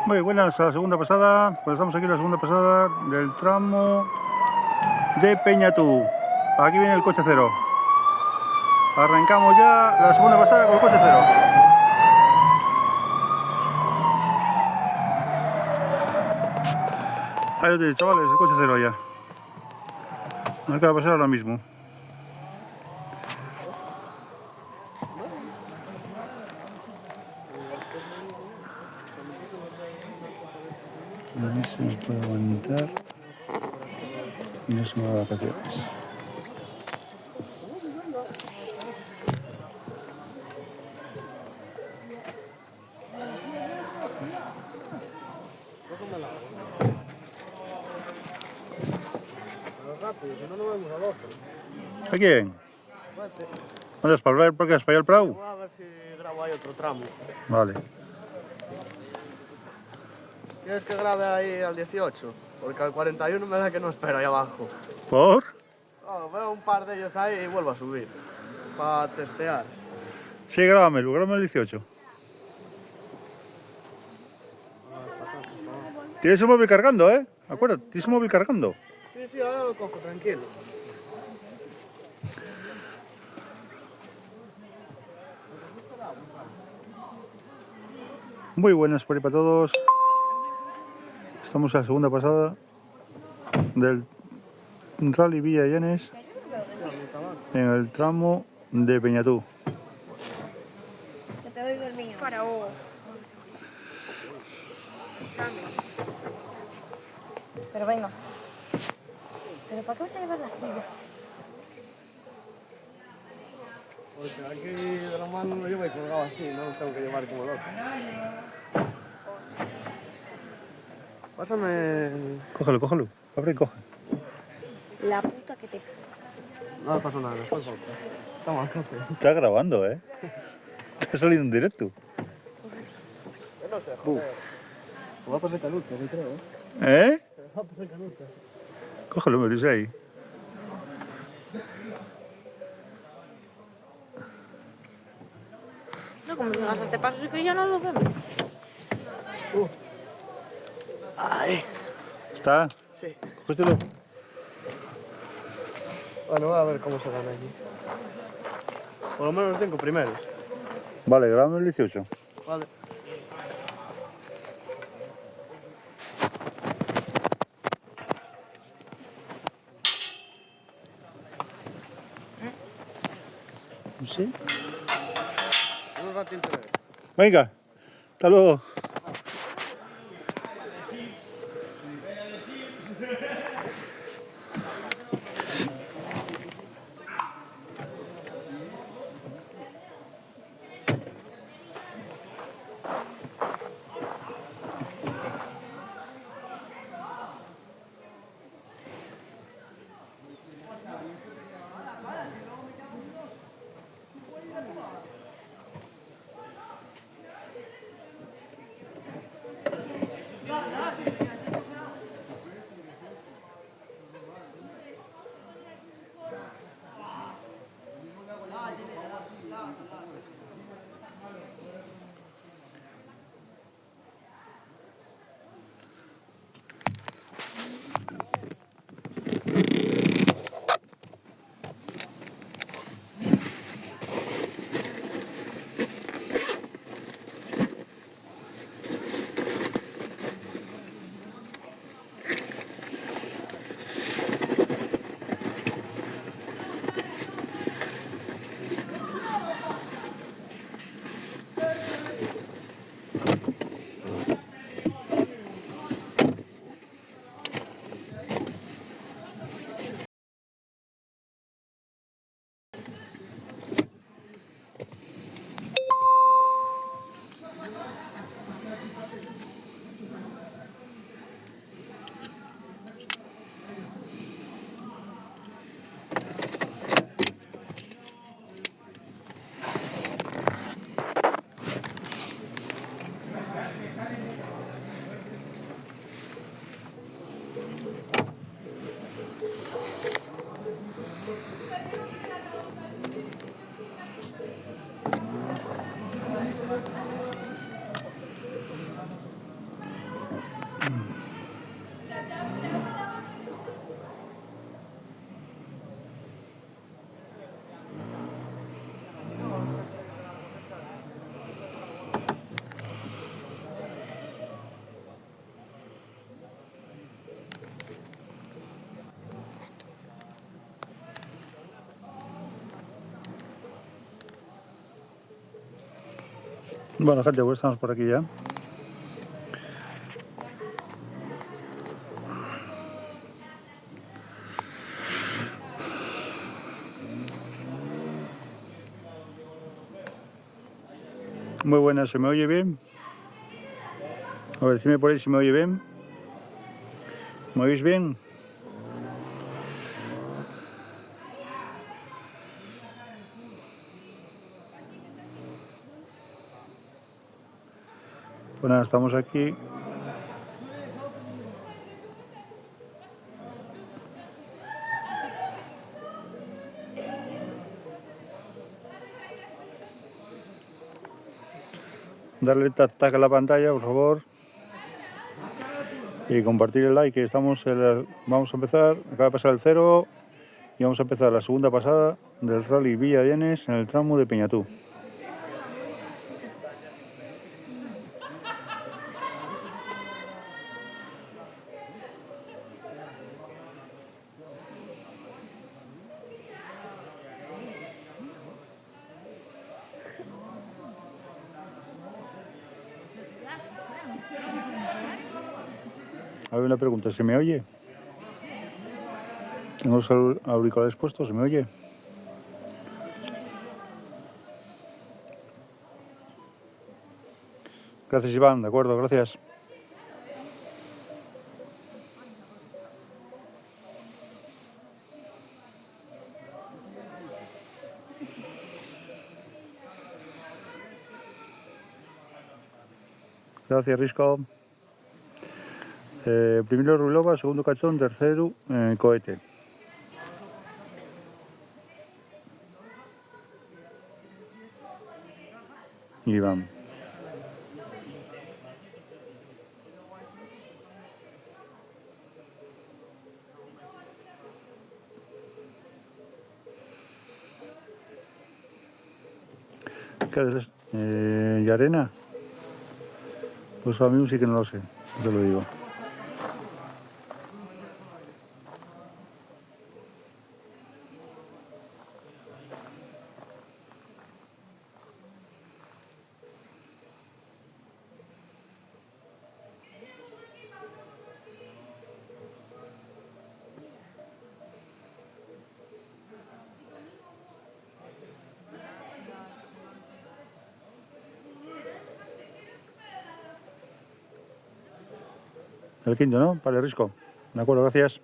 Muy buenas a la segunda pasada, pues estamos aquí en la segunda pasada del tramo de Peñatú. Aquí viene el coche cero. Arrancamos ya la segunda pasada con el coche cero. Ahí lo tenéis, chavales, el coche cero ya. No acaba de pasar ahora mismo. A ver si me puedo aguantar y no se me va de vacaciones. ¿A quién? ¿Dónde es? ¿Para qué es? ¿Para ir al Prado? Voy a ver si grabo ahí otro tramo. Vale. ¿Quieres que grabe ahí al 18? Porque al 41 me da que no espera ahí abajo. ¿Por? Oh, veo un par de ellos ahí y vuelvo a subir. Para testear. Sí, grábamelo el 18. Tienes el móvil cargando, ¿eh? Acuérdate, tienes el móvil cargando. Sí, ahora lo cojo, tranquilo. Muy buenas por ahí para todos. Estamos en la segunda pasada del Rally Villa Llanes en el tramo de Peñatú. Que te doy del mío. Para vos. Pero venga. ¿Pero para qué vas a llevar la silla? Porque aquí de la mano lo llevo y colgado así, no lo tengo que llevar como loco. Pásame... Cógelo. Abre y coge. La puta que te... No me pasa nada, después falta. Toma, café. Estás grabando, ¿eh? Está saliendo en directo. Yo no sé, joder. Me va a pasar canuta, yo creo, ¿eh? ¿Eh? Me va a pasar canuta. Cógelo, me dice ahí. No, como si vas a este paso, es que ya no lo vemos. Ay. ¿Está? Sí. Cógetelo. Bueno, voy a ver cómo se gana aquí. Por lo menos los 5 primeros. Vale, grábame el 18. Vale. ¿Sí? En un ratín te veo. Venga, hasta luego. Bueno, gente, pues estamos por aquí ya. Muy buenas, ¿se me oye bien? A ver, decime por ahí si me oye bien. ¿Me oís bien? Pues nada, estamos aquí. Darle tac a la pantalla, por favor. Y compartir el like, que estamos vamos a empezar, acaba de pasar el 0 y vamos a empezar la segunda pasada del Rally Villa Dienes en el tramo de Peñatú. A ver, una pregunta, ¿se me oye? Tengo los auriculares puestos, ¿se me oye? Gracias, Iván, de acuerdo, gracias. Gracias, Risco. Primero Ruilova, segundo Cachón, tercero Cohete. Iván. ¿Qué haces? ¿Y arena? Pues a mí sí que no lo sé, te lo digo. El quinto, ¿no? Vale, Risco. De acuerdo, gracias.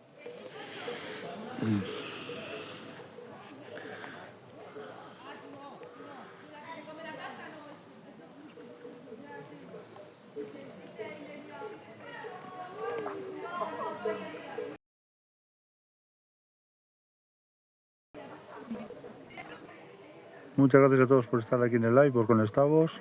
Muchas gracias a todos por estar aquí en el live, por conectados.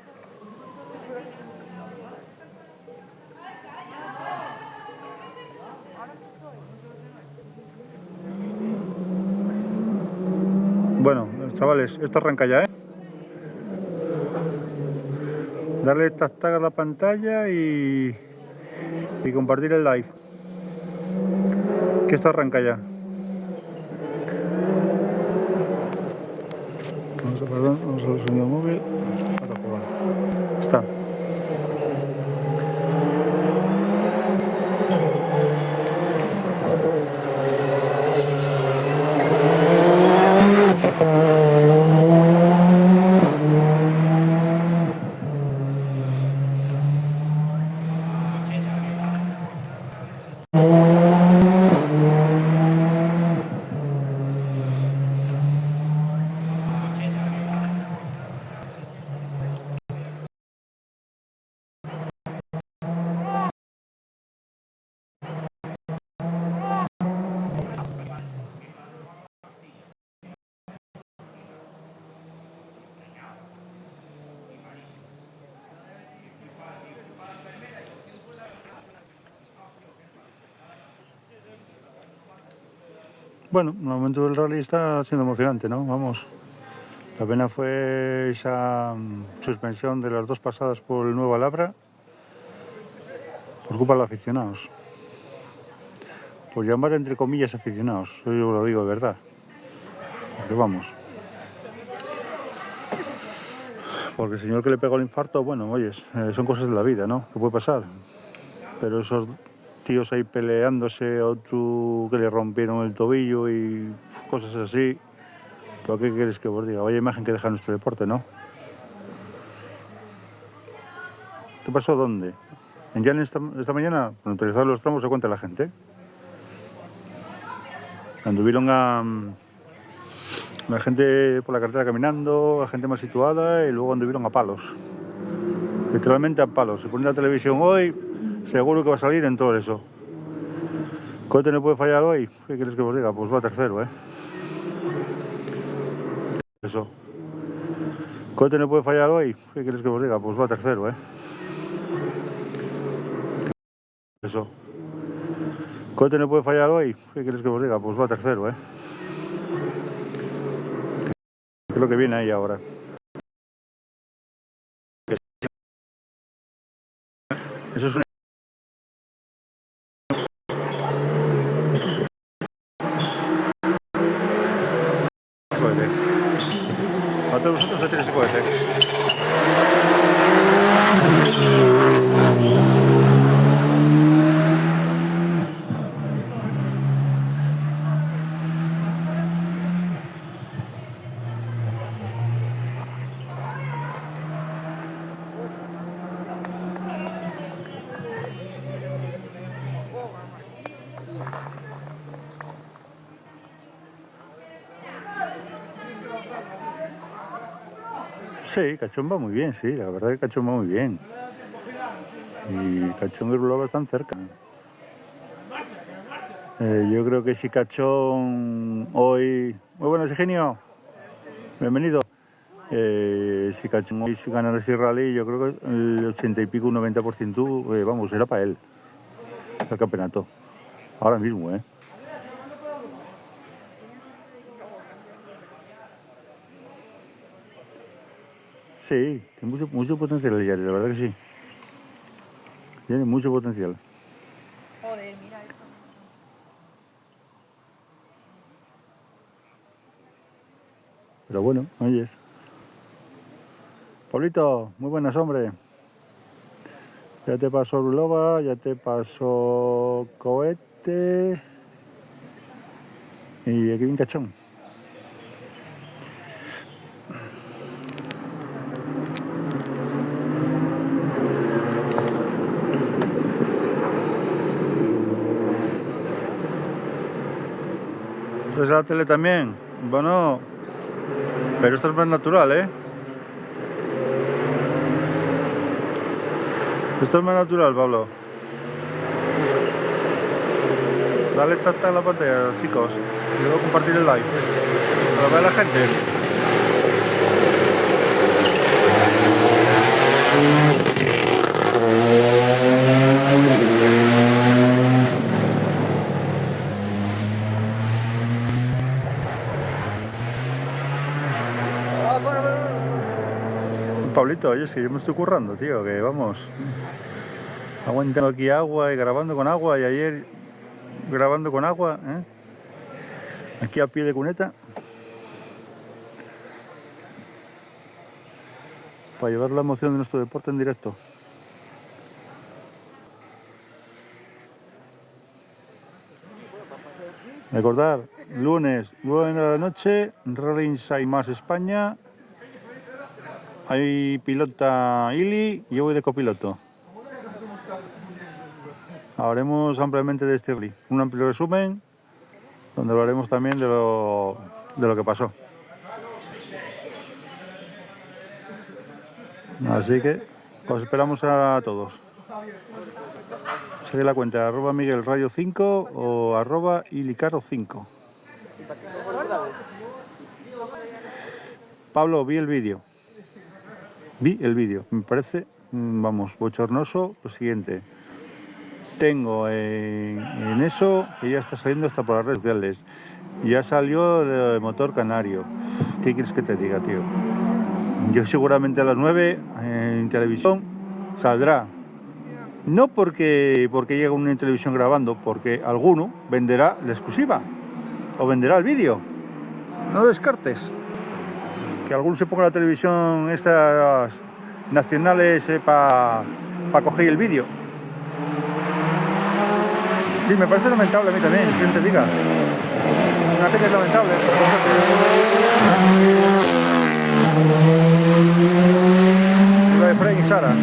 Bueno, chavales, esto arranca ya, ¿eh? Darle tac a la pantalla y compartir el live. Que esto arranca ya. Vamos a el sonido móvil. Ahora, pues bueno. Está. Bueno, el momento del rally está siendo emocionante, ¿no? Vamos. La pena fue esa suspensión de las dos pasadas por el Nuevo Labra por culpa de los aficionados. Por llamar entre comillas aficionados, yo lo digo de verdad. Porque vamos. Porque el señor que le pegó el infarto, bueno, oyes, son cosas de la vida, ¿no? ¿Qué puede pasar? Pero esos tíos ahí peleándose, otro que le rompieron el tobillo y cosas así, ¿pero qué quieres que os diga? Vaya imagen que deja nuestro deporte, ¿no? ¿Qué pasó? ¿Dónde? En Llanes esta mañana, para utilizar los tramos, se cuenta la gente. Anduvieron la gente por la carretera caminando, la gente más situada, y luego anduvieron a palos. Literalmente a palos. Se pone la televisión hoy, seguro que va a salir en todo eso. ¿Cote no puede fallar hoy? ¿Qué quieres que os diga? Pues va tercero, ¿eh? Eso. ¿Cote no puede fallar hoy? ¿Qué quieres que os diga? Pues va tercero, ¿eh? Eso. ¿Cote no puede fallar hoy? ¿Qué quieres que os diga? Pues va tercero, ¿eh? ¿Qué es lo que viene ahí ahora? Eso es un... cohete. A todos vosotros se tiene ese cohete. Sí, Cachón va muy bien, sí, la verdad que Cachón va muy bien. Y Cachón y Rulova están cerca. Yo creo que si Cachón hoy... Muy buenas, Eugenio. Bienvenido. Si Cachón hoy gana el Rally, yo creo que el 80 y pico, un 90%, vamos, era para él, el campeonato. Ahora mismo, ¿eh? Sí, tiene mucho potencial el Yari, la verdad que sí. Tiene mucho potencial. Joder, mira esto. Pero bueno, oyes. Pablito, muy buenas, hombre. Ya te pasó Rulova, ya te pasó Cohete. Y aquí viene Cachón. Entonces la tele también. Bueno, pero esto es más natural, ¿eh? Esto es más natural, Pablo. Dale tata a la pantalla, chicos. Y luego compartir el live. Para ver a la gente. Pablito, oye, si yo me estoy currando, tío, que vamos. Aguantando aquí agua y grabando con agua, y ayer grabando con agua, ¿eh? Aquí a pie de cuneta. Para llevar la emoción de nuestro deporte en directo. Recordar, lunes, 9 de la noche, Rally Inside más España. Hay pilota Ili y yo voy de copiloto. Hablaremos ampliamente de este rally. Un amplio resumen, donde hablaremos también de lo que pasó. Así que os esperamos a todos. Sigue la cuenta @MiguelRadio5 o @ilicaro5. Pablo, vi el vídeo. Me parece, vamos, bochornoso lo siguiente. Tengo en eso que ya está saliendo hasta por las redes sociales. Ya salió de motor canario. ¿Qué quieres que te diga, tío? Yo seguramente a las 9 en televisión saldrá. No porque llega una en televisión grabando, porque alguno venderá la exclusiva o venderá el vídeo. No descartes. Que algunos se pongan la televisión estas nacionales para coger el vídeo. Sí, me parece lamentable a mí también, que te diga. No sé que es lamentable. Lo de Frank y Sara.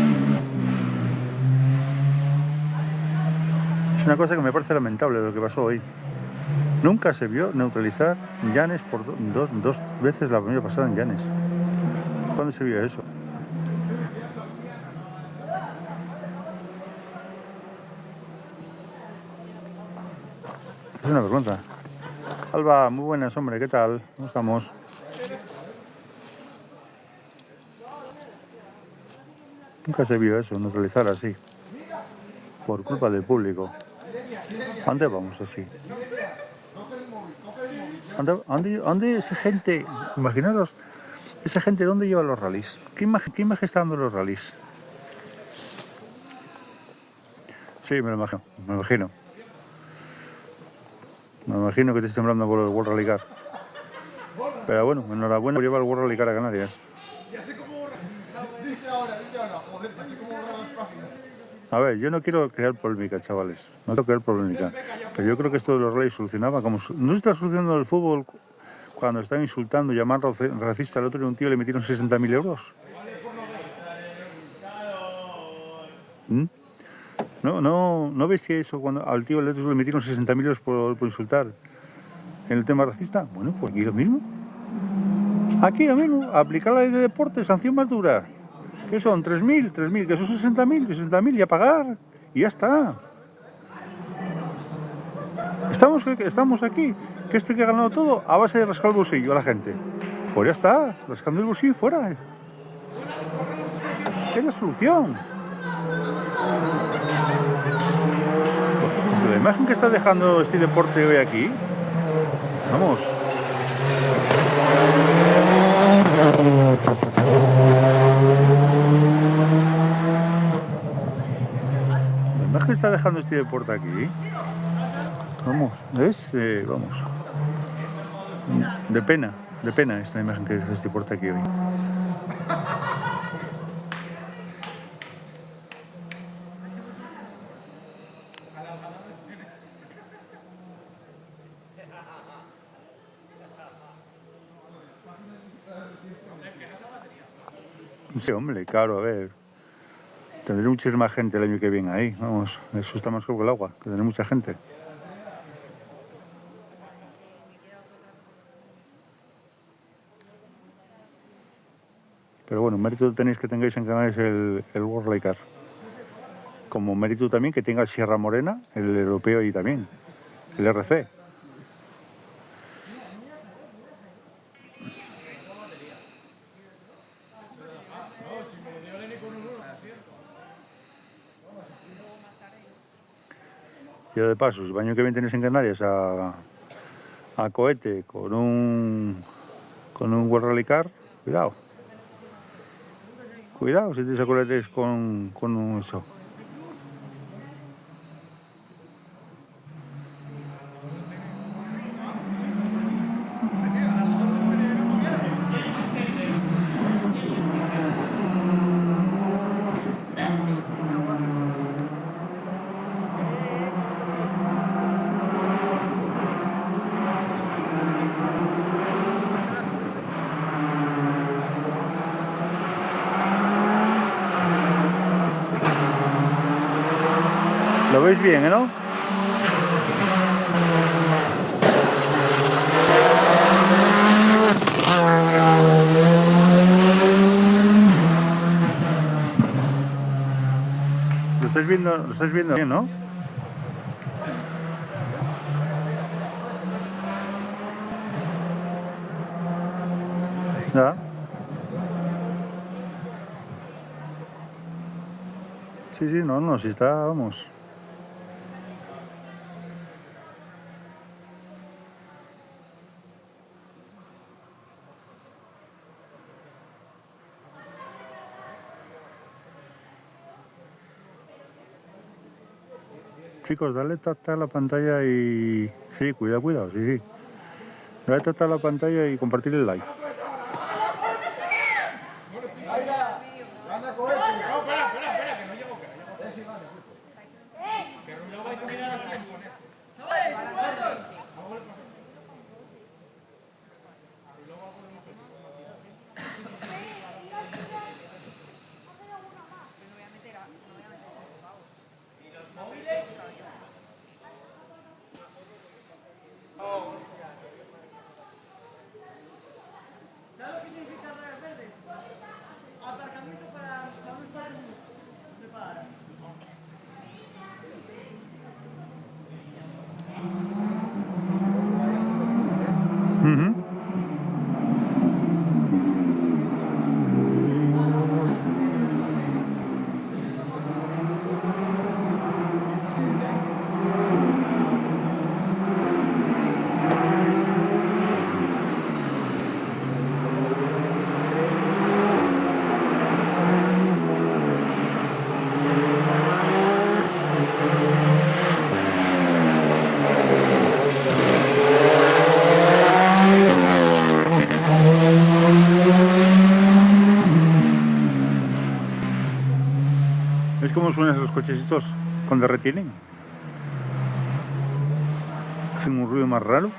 Es una cosa que me parece lamentable lo que pasó hoy. Nunca se vio neutralizar Llanes por dos veces la primera pasada en Llanes. ¿Cuándo se vio eso? Es una vergüenza. Alba, muy buenas, hombre, ¿qué tal? ¿Cómo estamos? Nunca se vio eso, neutralizar así. Por culpa del público. ¿A dónde vamos así? ¿Dónde esa gente? Imaginaros, esa gente, ¿dónde lleva los rallies? ¿Qué imagen está dando los rallies? Sí, me lo imagino, me imagino. Me imagino que te estés temblando por el World Rally Car. Pero bueno, enhorabuena por llevar el World Rally Car a Canarias. A ver, yo no quiero crear polémica, chavales. No quiero crear polémica. Pero yo creo que esto de los rallies solucionaba. Como no se está solucionando el fútbol cuando están insultando, llamando racista al otro y un tío le metieron 60.000 euros. ¿Mm? ¿No veis que eso cuando al tío le metieron 60.000 euros por insultar en el tema racista? Bueno, pues aquí lo mismo. Aquí lo mismo. Aplicar la ley de deporte, sanción más dura. ¿Qué son? 3.000, que son 60.000 y a pagar. Y ya está. Estamos aquí. Que esto que ha ganado todo a base de rascar el bolsillo a la gente. Pues ya está. Rascando el bolsillo fuera. Es la solución. La imagen que está dejando este deporte hoy aquí. Vamos. La imagen que está dejando este deporte aquí. Vamos, ¿ves? Vamos. De pena es la imagen que deja este deporte aquí hoy. Sí, hombre, claro, a ver. Tendré muchísima gente el año que viene ahí. Vamos, eso está más claro que el agua. Que tendré mucha gente. Pero bueno, mérito tenéis que tengáis en Canarias el World Rally Car. Como mérito también que tenga el Sierra Morena, el europeo ahí también. El RC. Y de paso, si el año que viene tenéis en Canarias a Cohete con un World Rally Car, cuidado. Cuidado si tenéis a Cohetes con eso. Lo veis bien, ¿no? Lo estáis viendo bien, ¿no? ¿Ya? Sí, no, si está, vamos. Chicos, dale tap a la pantalla y... Sí, cuidado, sí. Dale tap a la pantalla y compartir el like. ¿Veis cómo suenan esos cochecitos cuando retienen? Hacen un ruido más raro.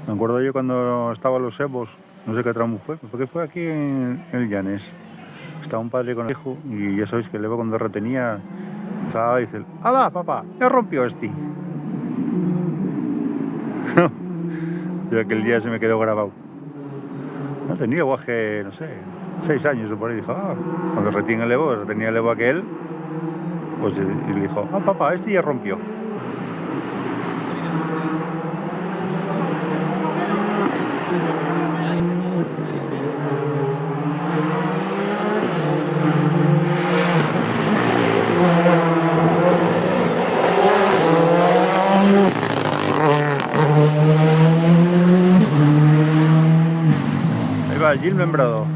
Me acuerdo yo cuando estaba en los Evos, no sé qué tramo fue, porque fue aquí en el Llanes. Estaba un padre con el hijo y ya sabéis que el Evo cuando retenía empezaba a decir: ¡Hala, papá! ¡Ya rompió este! Y aquel día se me quedó grabado. No tenía guaje, no sé, 6 años o por ahí. Dijo: cuando retenía el Evo aquel, pues y le dijo: papá, este ya rompió. Ahí va Gil Membrado.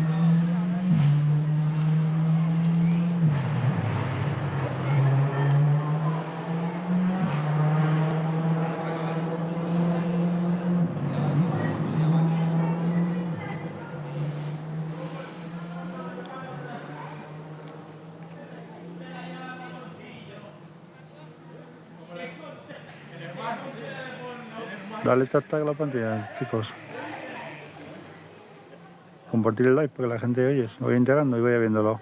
Dale tap a la pantalla, chicos. Compartir el live para que la gente oye, se vaya enterando y vaya viéndolo.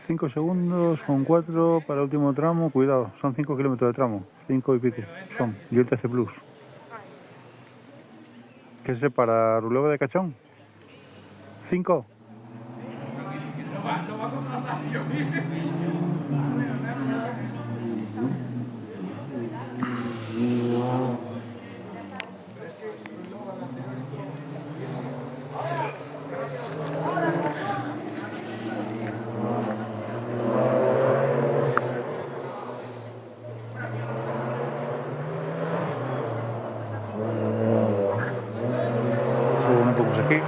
...5 segundos con 4 para el último tramo. Cuidado, son 5 kilómetros de tramo. 5 y pico son. Y el TC Plus. ¿Qué es ese para Rulego de Cachón? 5. Aquí.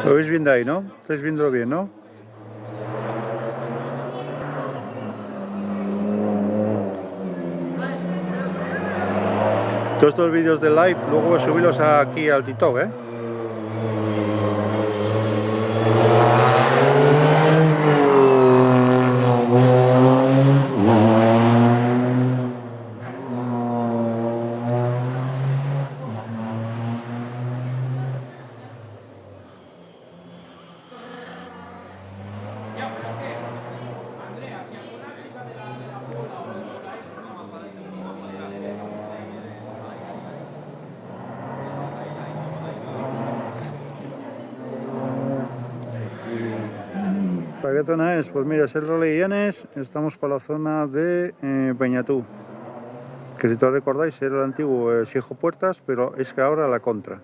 Lo veis bien de ahí, ¿no? Estáis viéndolo bien, ¿no? Todos estos vídeos de live luego voy a subirlos aquí al TikTok, ¿eh? ¿Para qué zona es? Pues mira, es el Role Llanes, estamos para la zona de Peñatú. Que si todos recordáis era el antiguo Siejo Puertas, pero es que ahora la contra.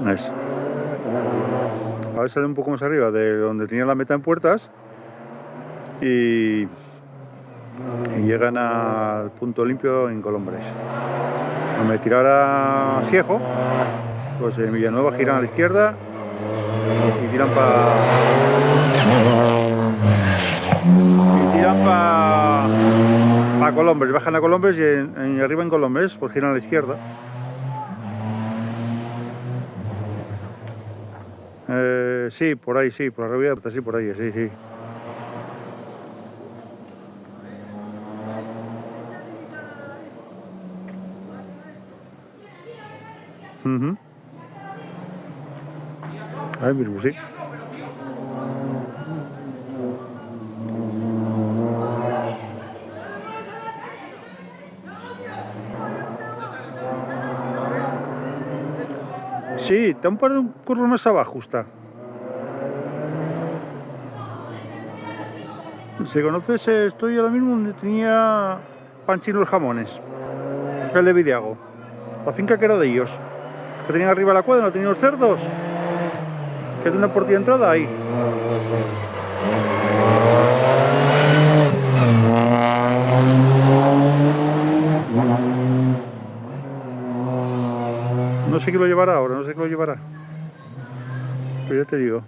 Es. Ahora sale un poco más arriba de donde tenía la meta en Puertas y llegan al punto limpio en Colombres. Al me tirar a Siejo, pues en Villanueva giran a la izquierda y tiran para Colombres, bajan a Colombres y arriba en Colombres, pues giran a la izquierda. Sí, por ahí, sí, por arriba, sí, por ahí, sí, sí. Ahí mismo, sí. Sí, está un par de curvas más abajo, está. Si conoces, estoy ahora mismo donde tenía Panchino los Jamones, el de Vidiago. La finca que era de ellos. Que tenían arriba la cuadra, no tenían los cerdos. Que tiene una portilla de entrada ahí. No sé quién lo llevará ahora, no sé quién lo llevará. Pero ya te digo.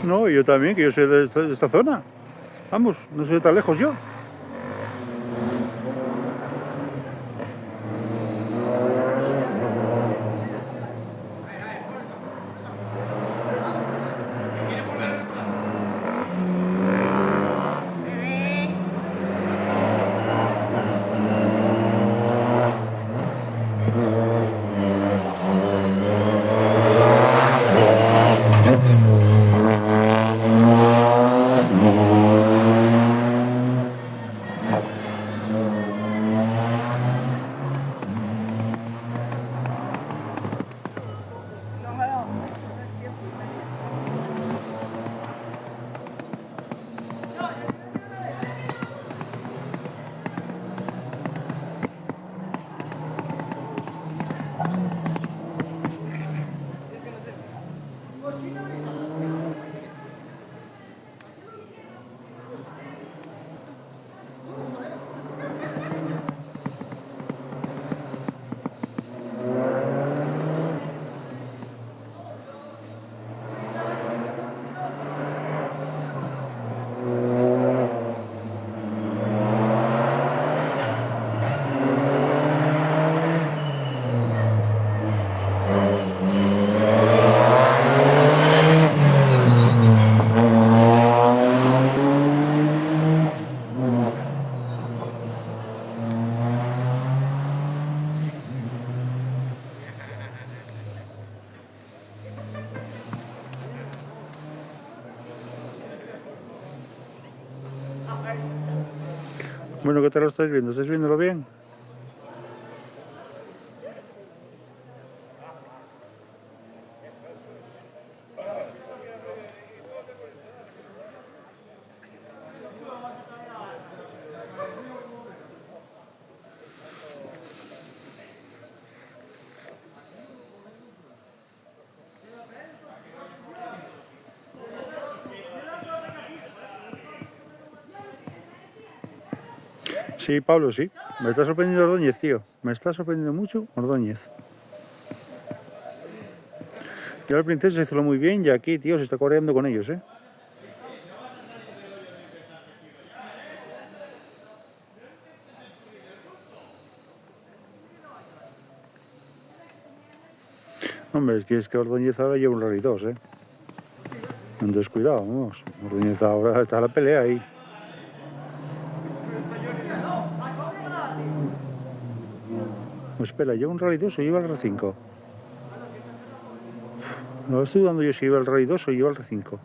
No, yo también, que yo soy de esta zona. Vamos, no soy tan lejos yo. Bueno, ¿qué tal lo estáis viendo? ¿Estáis viéndolo bien? Sí, Pablo, sí. Me está sorprendiendo Ordóñez, tío. Me está sorprendiendo mucho Ordóñez. Ya el Princesa hizo muy bien y aquí, tío, se está coreando con ellos, ¿eh? Hombre, es que Ordóñez ahora lleva un Rally 2, ¿eh? Entonces, cuidado, vamos. Ordóñez ahora está la pelea ahí. Pues espera, ¿lleva un Rally 2 o lleva el R5? No estoy dudando yo si lleva el Rally 2 o lleva el R5.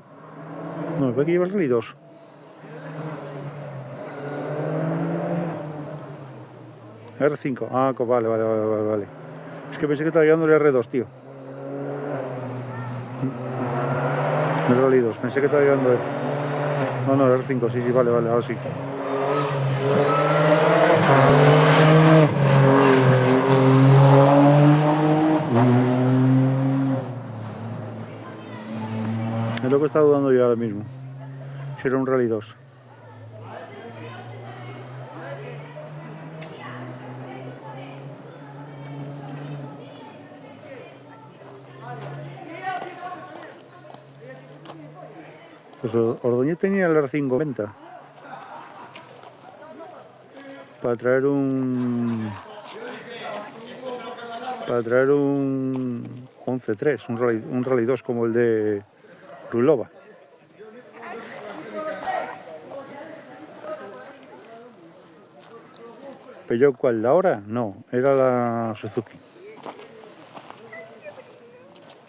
No, me parece que lleva el Rally 2. R5. Ah, vale. Es que pensé que estaba llevando el R2, tío. El Rally 2, pensé que estaba llevando él. No, el R5, sí, vale, ahora sí. Es lo que estaba dudando yo ahora mismo. Si era un Rally 2. Pues Ordóñez tenía el R5 en venta. Para traer un 11-3, un Rally 2 como el de Rulova. ¿Peugeot cuál? ¿La ahora? No, era la Suzuki.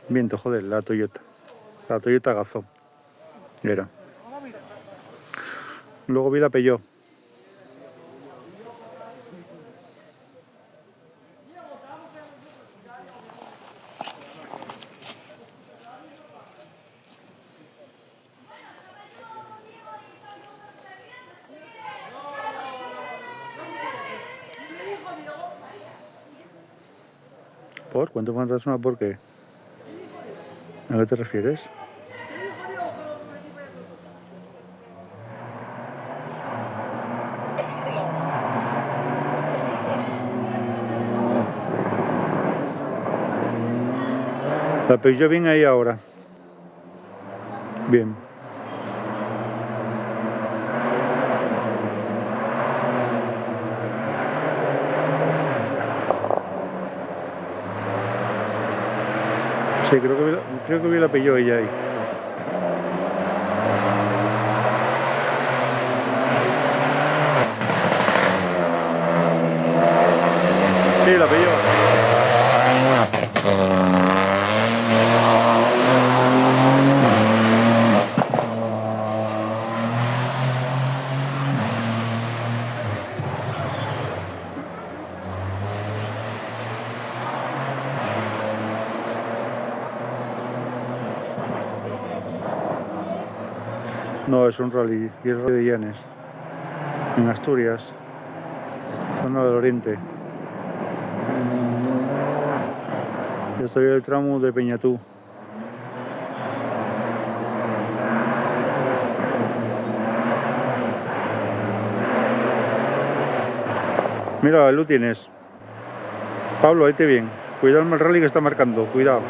Viento, joder, la Toyota. La Toyota Gazoo. Era. Luego vi la Peugeot. ¿Por? ¿Cuánto fantasma? ¿Por qué? ¿A qué te refieres? La Peugeot bien ahí ahora. Bien. Sí, creo que vi la Peugeot ella ahí. Sí, la Peugeot. No, es un rally, y el Rally de Llanes, en Asturias, zona del Oriente. Yo estoy en el tramo de Peñatú. Mira, ahí lo tienes. Pablo, ahí te bien. Cuidado el rally que está marcando, cuidado.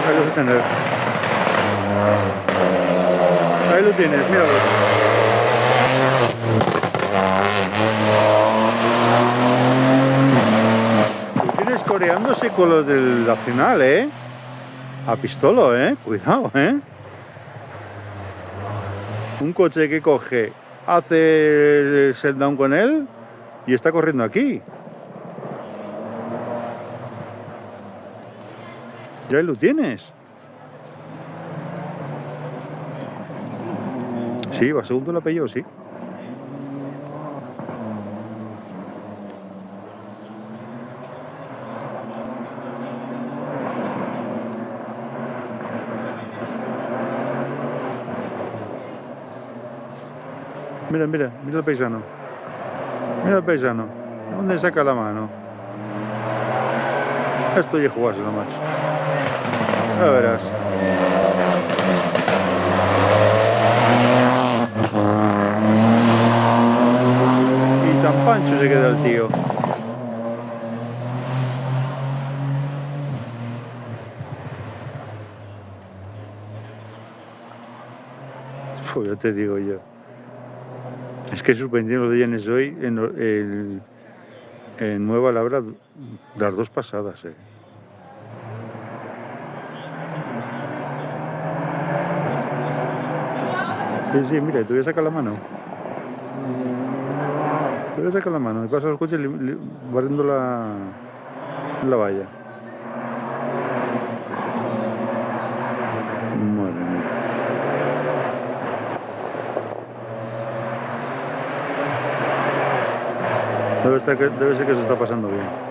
Ahí lo vas a tener. Ahí lo tienes, míralo. Lo tienes coreándose con los del Nacional, ¿eh? A pistolo, ¿eh? Cuidado, ¿eh? Un coche que coge, hace el set down con él y está corriendo aquí. Ya lo tienes. Sí, va segundo el apellido, sí. Mira el paisano. Mira el paisano. ¿Dónde saca la mano? Esto ya jugárselo, macho. Ya verás. Y tan pancho se queda el tío. Pues ya te digo yo. Es que suspendieron los de Llanes hoy en Nueva Labra las dos pasadas, Sí, mira, te voy a sacar la mano. Te voy a sacar la mano. Me pasa los coches barriendo la valla. Madre mía. Debe ser que se está pasando bien.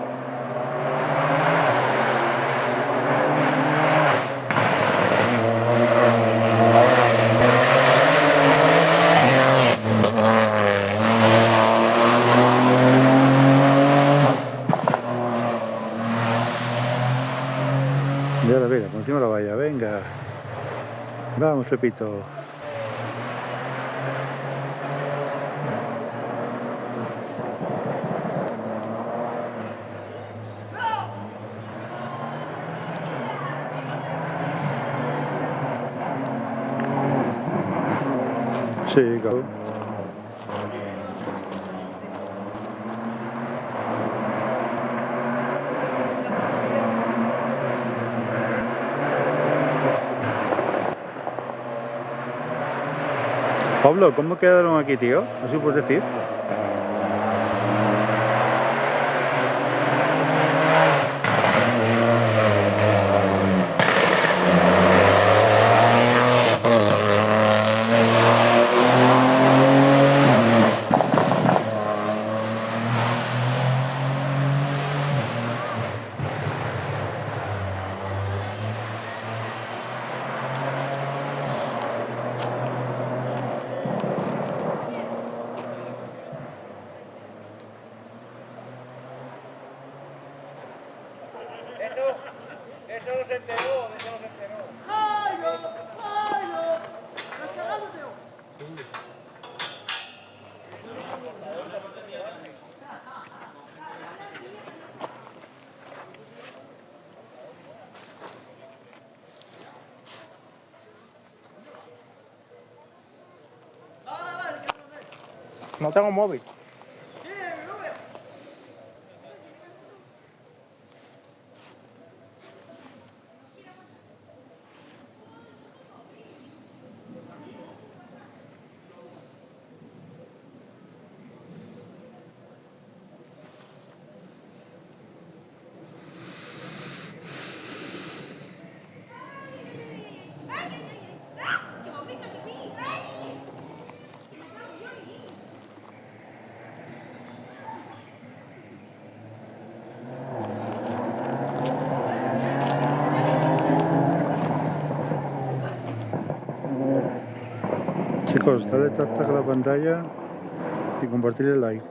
Y ahora venga, por encima de la valla, venga. Vamos, Pepito. Sí, claro. Pablo, ¿cómo quedaron aquí, tío? ¿Así puedes decir? Eso no se enteró, eso no se enteró. No tengo móvil. Chicos, dale tap tap a la pantalla y compartir el like.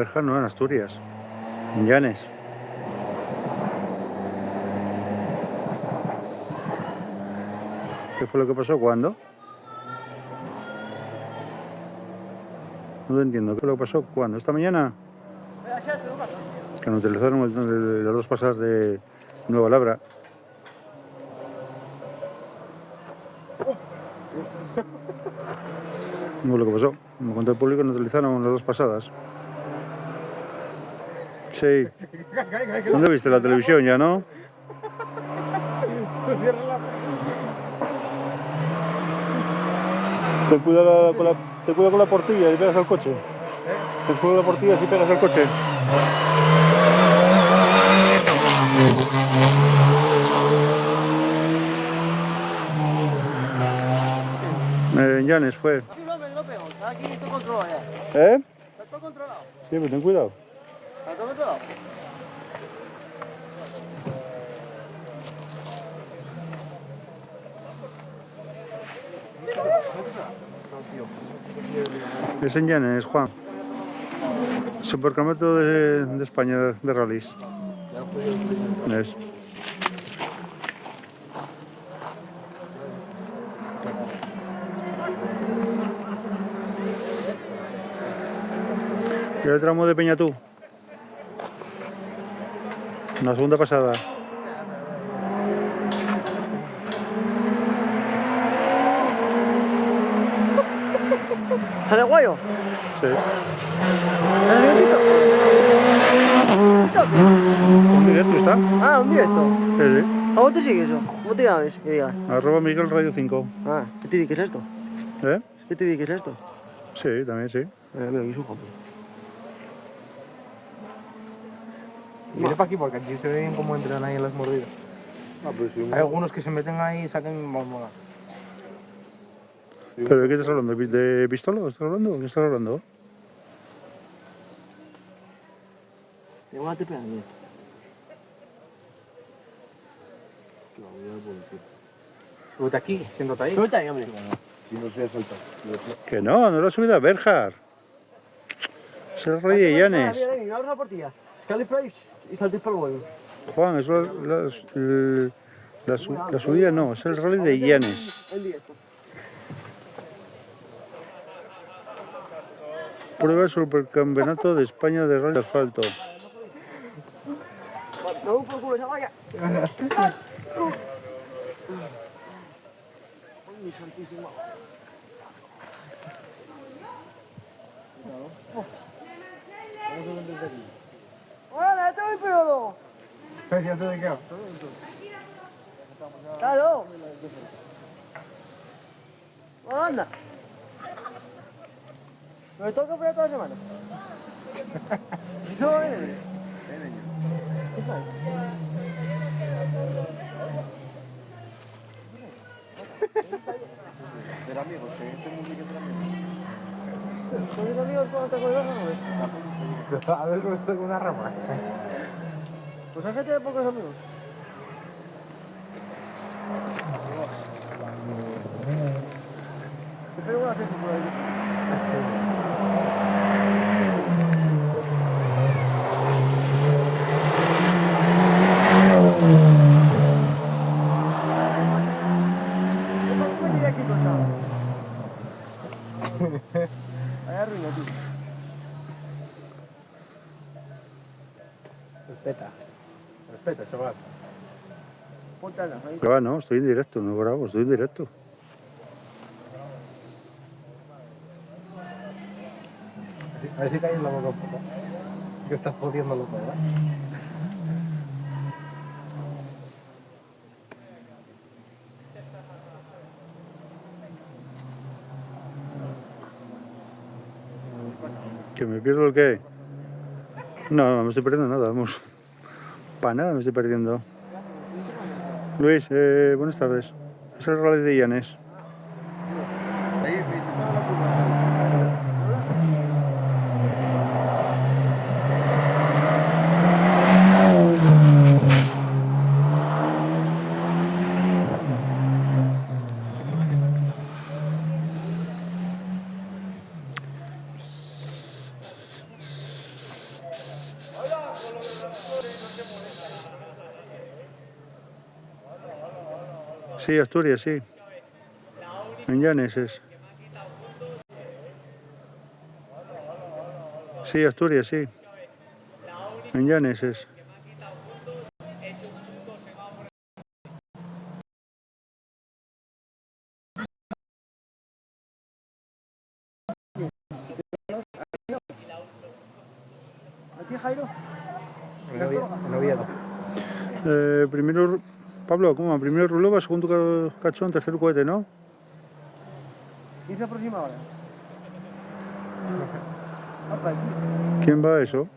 Berja no, en Asturias. En Llanes. ¿Qué fue lo que pasó? ¿Cuándo? No lo entiendo. ¿Qué fue lo que pasó? ¿Cuándo? ¿Esta mañana? Que nos utilizaron las dos pasadas de Nueva Labra. No lo que pasó. Como contó el público, nos utilizaron las dos pasadas. Sí. ¿Dónde viste la televisión ya, no? Ten cuidado con la portilla y pegas al coche. Ten cuidado con la portilla si pegas al coche. En Llanes fue. Aquí no me lo pego, está aquí todo controlado ya. ¿Eh? Está todo controlado. Sí, pero ten cuidado. Está todo controlado. Es en Llanes, Juan. Supercampeonato de España de rallies. Es. ¿Y el tramo de Peñatú? La segunda pasada. ¿El guayo? Sí. ¿El directito? ¿Un directo está? Ah, un directo. Sí, sí. ¿Cómo te sigue eso? ¿Cómo te llamas? Que digas. Arroba Miguel Radio 5. Ah, ¿qué te dices esto? ¿Eh? ¿Qué te dices esto? Sí, también sí. Mira, aquí es un japo. Viene para aquí porque aquí se ve bien cómo entran ahí en las mordidas. Hay algunos que se meten ahí y sacan bombola. ¿Pero de qué estás hablando? ¿De pistola? ¿Estás hablando? ¿Qué estás hablando? Igual te pegan bien. Súbete aquí, siéntate ahí. Suelta ahí, hombre. Que no, no la subida a Berjar. Es el rey de Llanes. Mira, mira, abre la portilla. Escale por ahí y saltes por el huevo. Juan, eso la subida no, es el rally de Llanes. En directo. Prueba el supercampeonato de España de rally de asfalto. Me voy por el culo esa valla. Mi santísima. ¡Hola, te voy pegado! Ya se me queda. ¡Claro! ¡Anda! Me toca para toda la semana. No, ven. ¿Qué fue? Ser amigos, que en este mundo hay que ser amigos. ¿Con mis amigos cuando te acuerdas o no? A ver cómo estoy con una rama. Pues hay gente de pocos amigos. Te pego una cesa por ahí. ¿Cómo me tiré aquí, cochado? Vaya ruina, tío. Respeta, chaval. Ponte alas, ahí. Que va, no, estoy en directo, no grabo, estoy en directo. A ver si caes en la boca un poco. Que estás jodiéndolo todo, ¿eh? ¿Que me pierdo el qué? No, no me estoy perdiendo nada, vamos. Para nada me estoy perdiendo. Luis, buenas tardes. Es el rally de Llanes. Ahí, intentando la curva. Sí, Asturias, sí. En Llanes es. Sí, Asturias, sí. En Llanes es. ¿A ti, Jairo? En Oviedo. Primero, Pablo, ¿cómo va? Primero Rulova, segundo Cachón, tercero cohete, ¿no? ¿Quién se aproxima ahora? Ah, para ti. ¿Quién va a eso?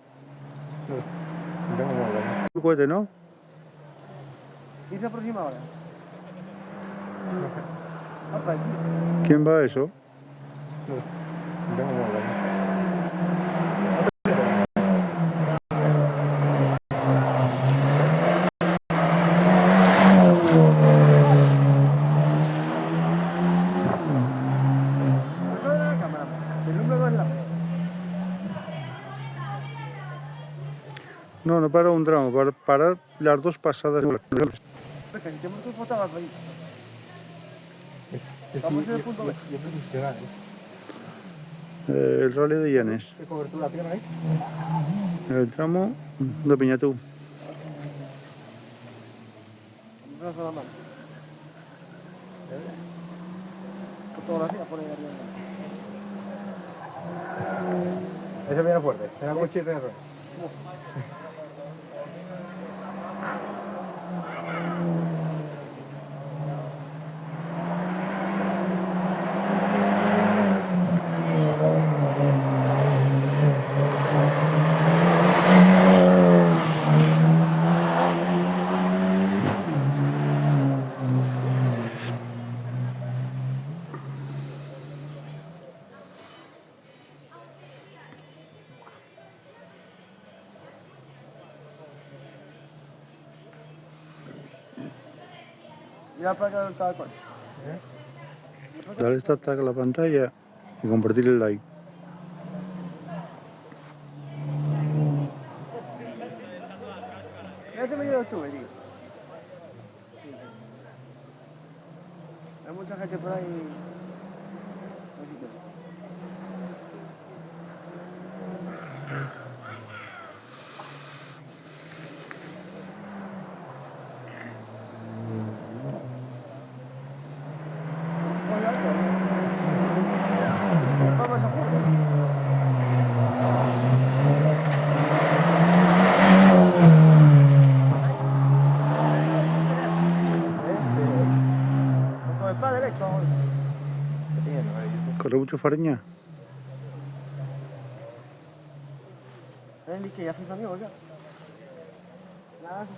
No tengo móvil. Cohete, ¿no? ¿Quién se aproxima ahora? Ah, para ti. ¿Quién va a eso? No tengo móvil. Eso era la cámara. El número no es la. No, no para un tramo, para parar las dos pasadas. Venga, si tenemos que fotar al país. Estamos en el punto B. Yo profesional, El rally de Llanes. ¿Qué cobertura tiene ahí? El tramo de Peñatú. No se la mano. Fotografía por ahí arriba. Ese viene fuerte. Tiene coche y tiene ruedas. Mira la placa del coche. Dale esta tag a la pantalla y compartir el like. Este medio de octubre, tío. Hay mucha gente por ahí. Así que. Oye, alto. Vamos a jugar. Con el pad derecho, vamos. ¿Corre mucho Fareña? Ven, que ya fuiste amigos ya. Nada, se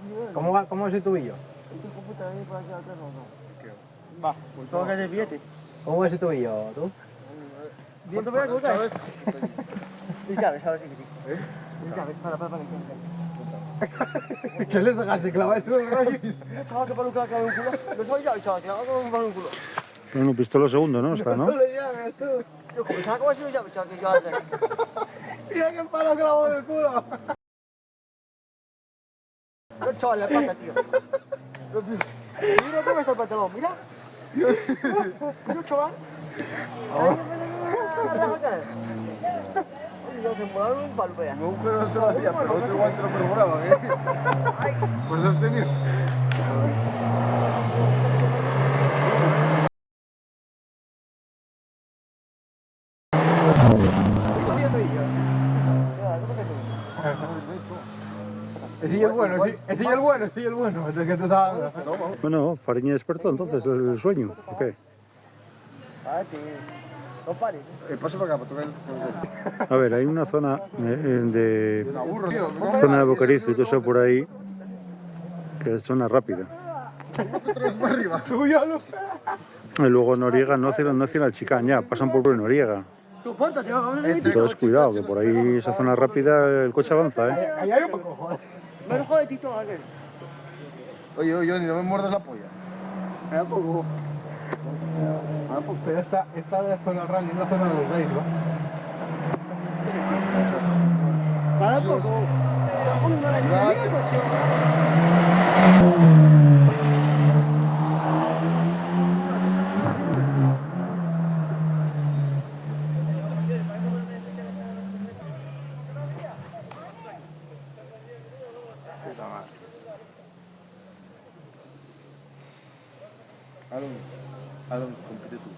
subió. ¿Cómo es el tubillo? Este hijo puta viene por aquí atrás o no. Va, pues todo que es de billete. ¿Cómo es el tubillo, tú? ¿Cuánto voy a colocar? Mis llaves, ahora sí que sí. Mis llaves, para. ¿Qué les dejaste clavar eso? Chaval, que peluca que un culo. No soy llave, chaval, que hago un culo. Bueno, pistola segundo, ¿no? Está, ¿no? Yo, como chaval, ¿cómo ha sido llave, chaval, que yo atrás? Mira qué palo clavó en el culo. No, chaval, la pata, tío. Mira cómo está el pantalón, mira. Mira, chaval. Se molaron un palo, vea. No, pero no te lo hacía, pero otro igual te lo perforaba, ¿eh? Por eso has tenido. Ese ya es bueno, ese ya es bueno, ese ya es bueno. Es el que te estaba dando. Bueno, Fareña despertó entonces, el sueño. ¿O qué? No pares. Pasa para acá, para tocar el... A ver, hay una zona de Aburro, tío. zona de Bocarizo y todo eso por ahí, que es zona rápida. Más arriba. Y luego Noriega no hacen la chicán ya, pasan por Noriega. Tu puerta, tío, Entonces cuidado, que por ahí esa zona rápida el coche avanza, ¿eh? Ahí hay un poco, joder. me lo jode Tito, aquel. Oye, Johnny, no me muerdas la polla. A poco. Pero esta zona rally es la zona de los gays, ¿no? Para poco. Mira el coche. Alonso, compite tú.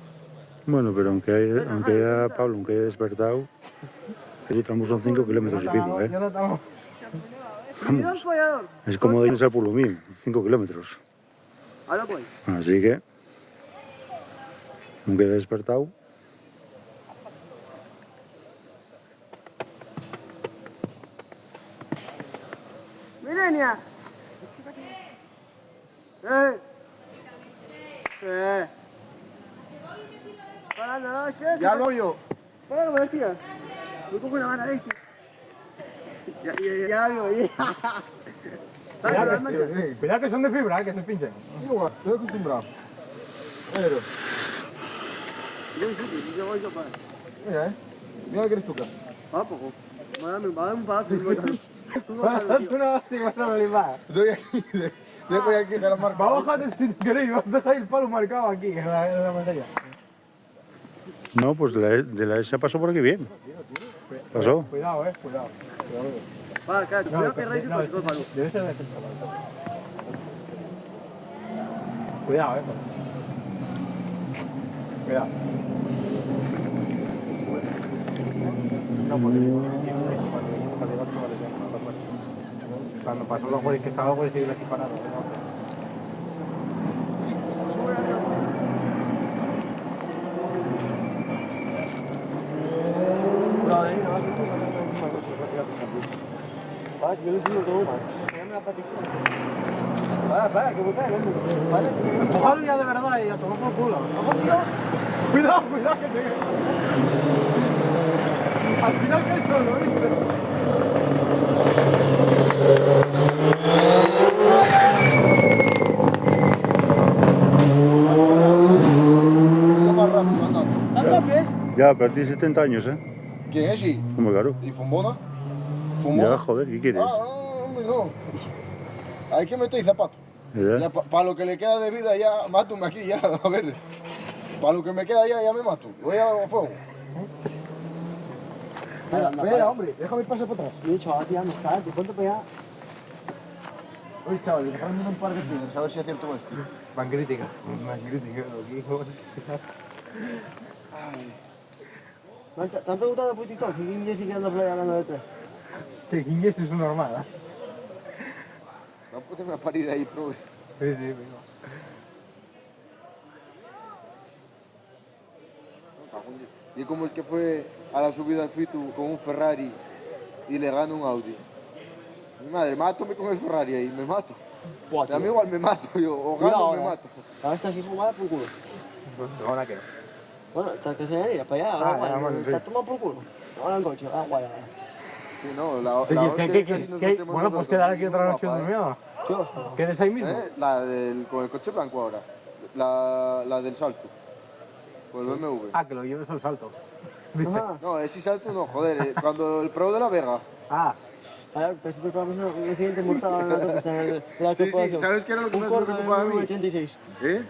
Bueno, pero aunque haya, Pablo, aunque haya despertado, el tramo son 5 kilómetros y pico, ¿eh? Yo no estamos. Follador, follador. Es como de irse al Pulumín, 5 kilómetros. Ahora voy. Así que, aunque haya despertado, Milenia. Ya lo yo. Espera, me vestía. Me cojo una mano de este. Ya veo, Cuidado que son de fibra, que se pinchen. Igual, estoy acostumbrado. Pero, mira, mira que eres tú, cara. poco. Me va a dar un balazo. Estoy aquí, dejo aquí de la marca. Va, bájate si queréis, deja el palo marcado aquí en la pantalla. no, pues de la ESA pasó por aquí bien. Pasó. Cuidado, cuidado. Va, claro, cuidado que raíz No, el palo. debe ser de defensa. Cuidado, Cuidado. No, porque cuando pasó los goles que estaba goles y aquí parado. Va, yo lo digo todo más. Déjame la pata izquierda. Para, que botar, hombre. Para, que... Empujalo ya de verdad y a tomar por culo. ¡Vamos, Dios! Cuidado, que te... Al final caes solo, ¿viste? Lo más rápido, andando. ¡Anda bien! Ya, pero tienes 70 años, ¿eh? ¿Quién es? ¿Y Como claro. Fumbona? Ya, joder, ¿qué quieres? Ah, no, hombre, no. Hay que meter zapatos. ¿Ya? Ya, para lo que le queda de vida, ya mátame aquí, ya, a ver. Para lo que me queda ya me mato. Voy a fuego. Espera, hombre, déjame pasar por atrás. Sí, chaval, tía, me está, te cuento para allá. Oye, chaval, dejadme un par de piedras, a ver si acierto esto. Van crítica. ¿Te han preguntado por TikTok? ¿Qué inglés sigue ando por ahí hablando de tres? Que inglés es normal, No puedes parir ahí, prove. Sí, Y como el que fue a la subida al Fitu con un Ferrari y le gana un Audi. Mi madre, mátame con el Ferrari ahí, me mato. A mí igual me mato, yo, o gano o me mato. Ahora está aquí fumada por culo. ¿Ahora qué? Bueno, está que se iría para allá, agua, bueno, sí. está tomado por culo. Ahora en coche, agua ya. Sí, no, la ¿Qué? casi nos ¿Qué? metemos Bueno, pues nosotros, quedar aquí otra muy noche guapa, durmiendo. ¿Qué hostia? ¿Quedes ahí mismo? Con el coche blanco ahora. La del salto. Con el BMW. Ah, que lo lleves al salto. Ajá. No, ese salto no, joder. Cuando el Pro de la Vega. Ah, A ver, pero si preparamos un siguiente mortal en la Sí, corporación. ¿sabes qué era lo que Un más me Corsa preocupaba a mí? 86. ¿Eh?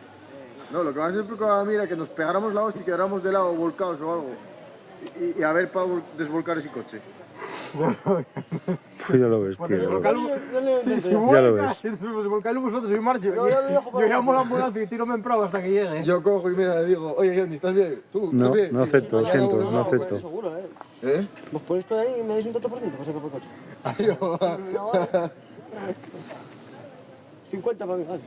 No, lo que más me preocupaba a mí era que nos pegáramos la hostia y quedáramos de lado volcados o algo. Y a ver para desvolcar ese coche. Tú ya lo ves, tío. Ya lo ves. sí, sí, Ya lo ves. Volcáis vosotros y marcho. Yo lo dejo para Yo llamo a la ambulancia y tiro en prueba hasta que llegue. Yo cojo y mira, le digo, oye, Johnny, ¿estás bien? ¿Tú? No, ¿Estás bien? no acepto, lo mañana siento, uno, no pues, acepto. Seguro, ¿Eh? Pues por esto ahí me dais un 30% para sacar por coche. Tío, 50 para mí, vale.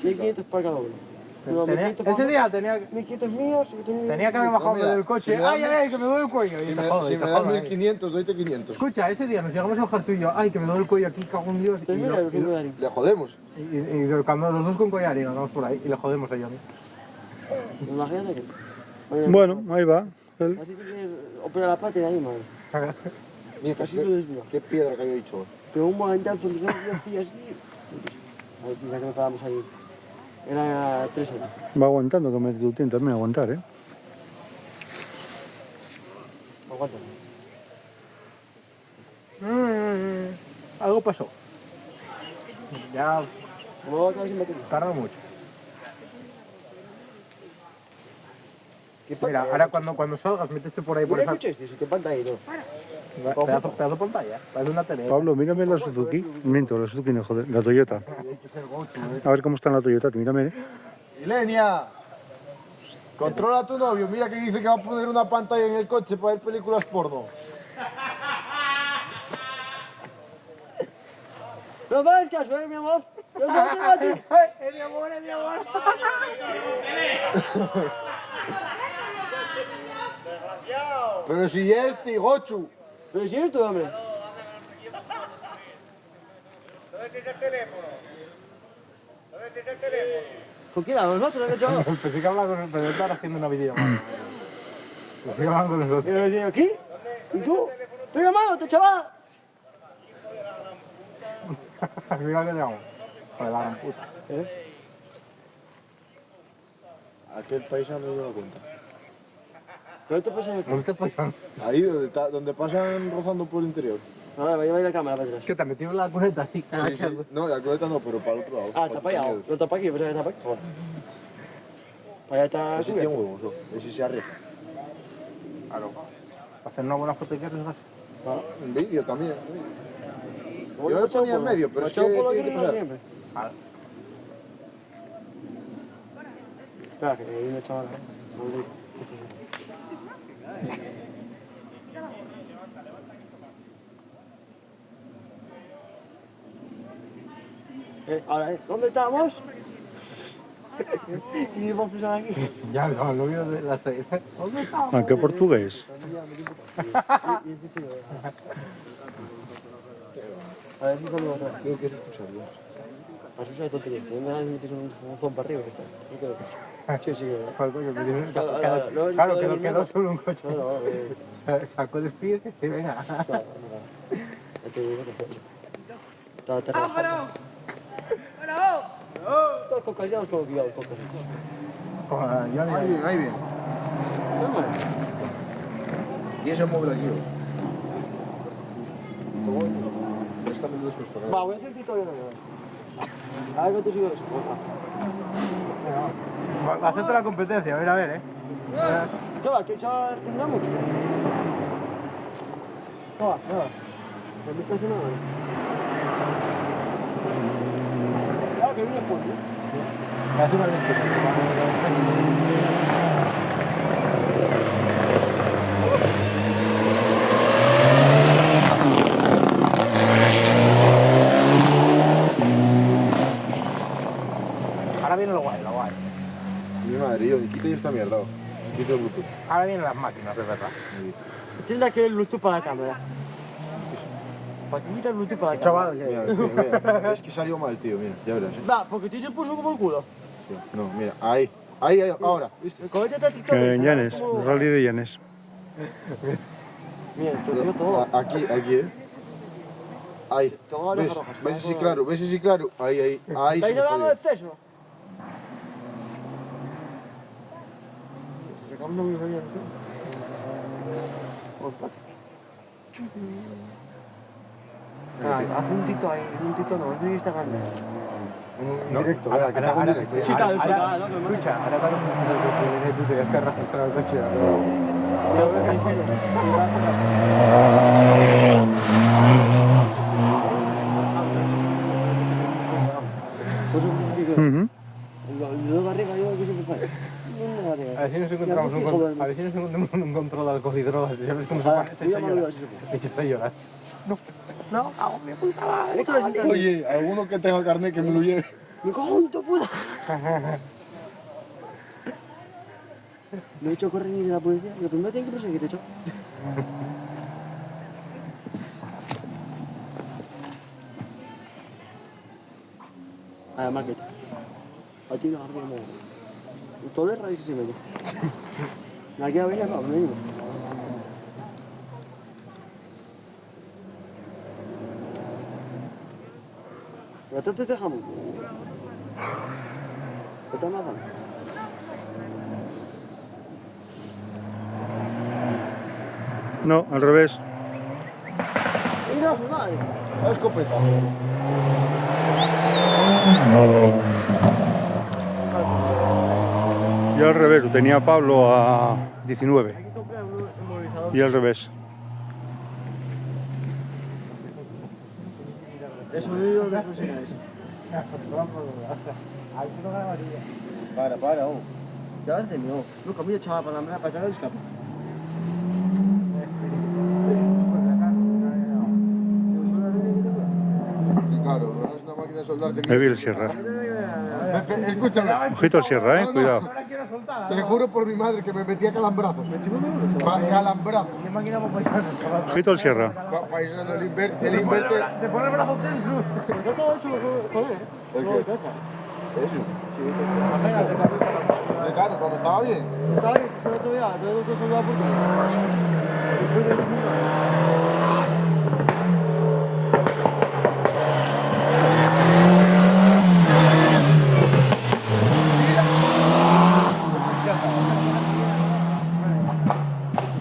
1.500 para cada uno. Pero 1.500 para Ese mí, día tenía 1.500 míos, 700 míos. que haber bajado mira, del coche. si me ¡Ay, das- ay, que me duele el cuello! Y si te me, jodo, si y te me das jodo ahí. 1.500, doyte 500. Escucha, ese día nos llegamos a bajar tú y yo. ¡Ay, que me duele el cuello aquí, cago en Dios! Y, Termina lo- los secundarios. Le jodemos. y cuando los dos con collar y nos vamos por ahí y le jodemos a Johnny. Imagínate que. Bueno, ahí va. Él. Así que opera la pata y ahí, madre. Mira, Casi lo desvío. qué piedra que había dicho. Pero un momentazo, yo así, así. Ahí, ya que nos quedamos ahí. Era 3 horas. Va aguantando, que me tú tienes también aguantar, ¿eh? Aguanta. Algo pasó. Ya Me voy a quedar sin batería. tarda mucho. Mira, ahora cuando salgas, meteste por ahí por Mira esa... el coche este, si te panta ahí, ¿no? Pedazo de pantalla, parece una tele. Pablo, mírame la Suzuki. Miento, la Suzuki no, joder. La Toyota. A ver cómo está en la Toyota, mírame, ¿eh? Ilenia, controla a tu novio. Mira que dice que va a poner una pantalla en el coche para ver películas porno. No me hagas caso, mi amor. Yo solo tengo a ti. Es mi amor, es mi amor. Pero si este, Gochu. Pero si eres tú, hombre. ¿Con quién hablas nosotros, chaval? Pensé que hablaba con él, pero estaba haciendo una videollamada. Pensé que hablaba con nosotros. Y yo decía, ¿aquí? ¿Y tú? Estoy llamándote, chaval. Mira que te llamo. Joder, la gran puta. Aquel paisano no me da cuenta. ¿Pero tú pensas ¿Dónde estás pasando? Ahí donde pasan rozando por el interior. A ver, va a llevar la cámara para atrás. Que te metió en la cuneta así. Sí, sí. No, la coleta no, pero para el otro lado. Ah, está para allá. No está para aquí, pensaba que está para aquí. Joder. Para allá está Ese tiene cubierto. huevos, ¿no? Ese se arriesga. Claro. Para hacer una buena foto de carros. En vídeo también. ¿Cómo Yo le me echado ponía en polvo? medio, pero ¿Le es echado que polvo tiene aquí que para pasar. siempre? Claro. Espera, que hay una chavala. Ahora, ¿dónde estamos? Y vos pensás aquí. Ya, no, lo vio de la 6. ¿Dónde estamos? ¿A qué portugués? A ver si conmigo otra vez. Creo que eso escucharlo. A su de tontería. No me metes un zon para arriba que está. No quedo. Sí, sí. Joder, coño, me dieron- Claro, Claro, quedó solo un coche. No, no, Sacó el speed y venga. claro. Ya te digo que estaba trabajando. Todos cocas, ya los tengo cuidado, cocas. Joder, yo Ahí bien, ahí bien. Y ese móvil aquí. Préstame los dos. Va, voy a hacer tito yo. A ver que tú sigues. Hacerte la competencia, a ver, ¿eh? ¿Qué va? ¿Qué chaval tendrá mucho? ¿Qué va? ¿Qué va? No me estás nada. Claro que viene pues, ¿eh? Hace una leche. Ahora viene lo guay, lo guay. Mi madre, yo, quita yo esta mierda. Quita el Bluetooth. Ahora vienen las máquinas, de verdad. Tienes que el Bluetooth para la cámara. ¿Para qué quita el Bluetooth para la cámara? Chaval, Mira, es que salió mal, tío, mira, ya verás. Va, porque te se puso como el culo. No, mira, ahí, ahí, ahora, ¿viste? Coméntate a TikTok. En Llanes, rally de Llanes. Mira, esto ha sido todo. Aquí, ahí. Tengo las ¿Ves? rojas. ¿Ves así claro? ¿Ves así claro? Ahí, ahí se ¿Estáis me hablando de jodió. exceso? Se sacamos una misma mierda, tío. Haz un tito ahí, un tito no, es un Instagram. Un directo, ¿verdad? Que te hago un directo. Sí, claro, sí, ahora, claro, no, escucha, ahora cuando me el coche, tú tenías que registrar el coche. Seguro que en serio. Pues un tito. Ujú. Lo de arriba, yo que se me fue. A ver si nos encontramos a ver si nos encontramos un control de alcohol y drogas. ¿Sabes cómo se pone? Se echa a llorar. Se echa a llorar. No, hago mi puta madre. Otra vez en Oye, alguno que tenga carnet que me lo lleve. ¡Me cojo en tu puta! No he hecho correr ni de la policía. Lo primero tiene que perseguirte, chaval. Además que a ti no arriba no. Todo es raíz que se mete. Aquí a venir, no, venimos. Ya te dejamos. ¿Qué te matan? No, al revés. ¡Mira, mi madre! La escopeta. Y al revés, lo tenía Pablo a 19. Hay que comprar un movilizador. Y al revés. Eso me dio de señales. Aquí no grabaría. Para, oh. Ya vas de nuevo. No, camino chaval para la para que escapa. Sí, claro, no es una máquina de soldar. Heavy el Sierra. Escúchame. Ojito al Sierra, cuidado. No la quiero soltar. Te juro por mi madre que me metía calambrazos. Calambrazos. ¿Qué máquina vamos a chaval? Ojito al Sierra. Paisano, el inverte. Te pone el brazo tenso. Está todo hecho, joder. Todo de casa. Imagínate, Claro, cuando estaba bien. Está bien, se lo todavía, tengo que soldar por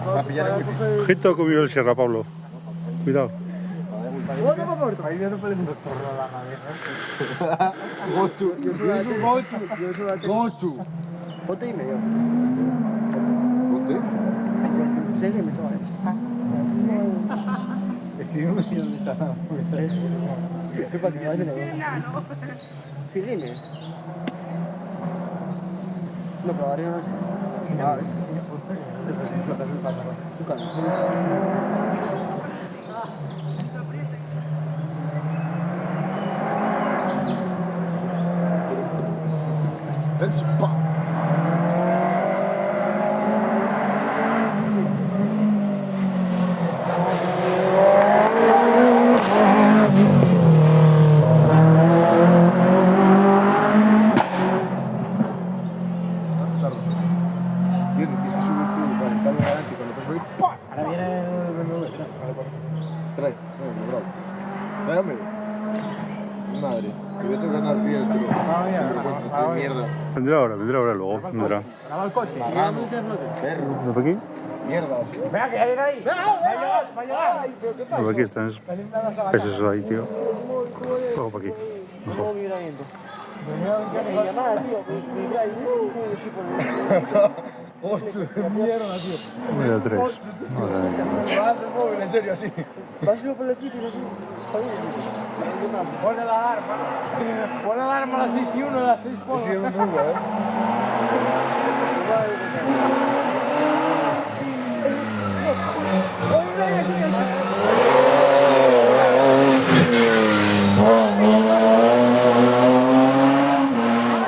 Para pillar el wifi. Ojito comió el Sierra, Pablo. Cuidado. Ahí viene por el doctor la cabeza. Gochu. Ponte y medio. Ponte. Sígueme, chaval. Estoy un millón de salas. ¿Qué pasa? ¿Qué pasa? Sígueme. No, pero arriba no sé. Vale. El spa. Tienes que subir tú para el cambio adelante y cuando paso ahí, ¡pah! Ahora viene el BMW. Trae, bravo. Trae, hombre. Madre, que voy a tener que andar pidiendo el tiro. Sin mierda. Vendrá ahora, luego. Vendrá. Graba el coche. Marrano, perro, ¿No por aquí? mierda. Venga, que ya llega ahí. Va a llegar. Por aquí están esos peces ahí, tío. Luego por aquí. Mejor. ¿Cómo vibra viento? Me llamada, tío. Vibra ahí. Sí, por el... 8 de mierda, tío. Voy a 3. Madre mía. Me vas el móvil, en serio, así. Vas yo por el quitis así. Pone la alarma. Pone la alarma a las 6 y 1, a las 6 Yo por. soy un nube,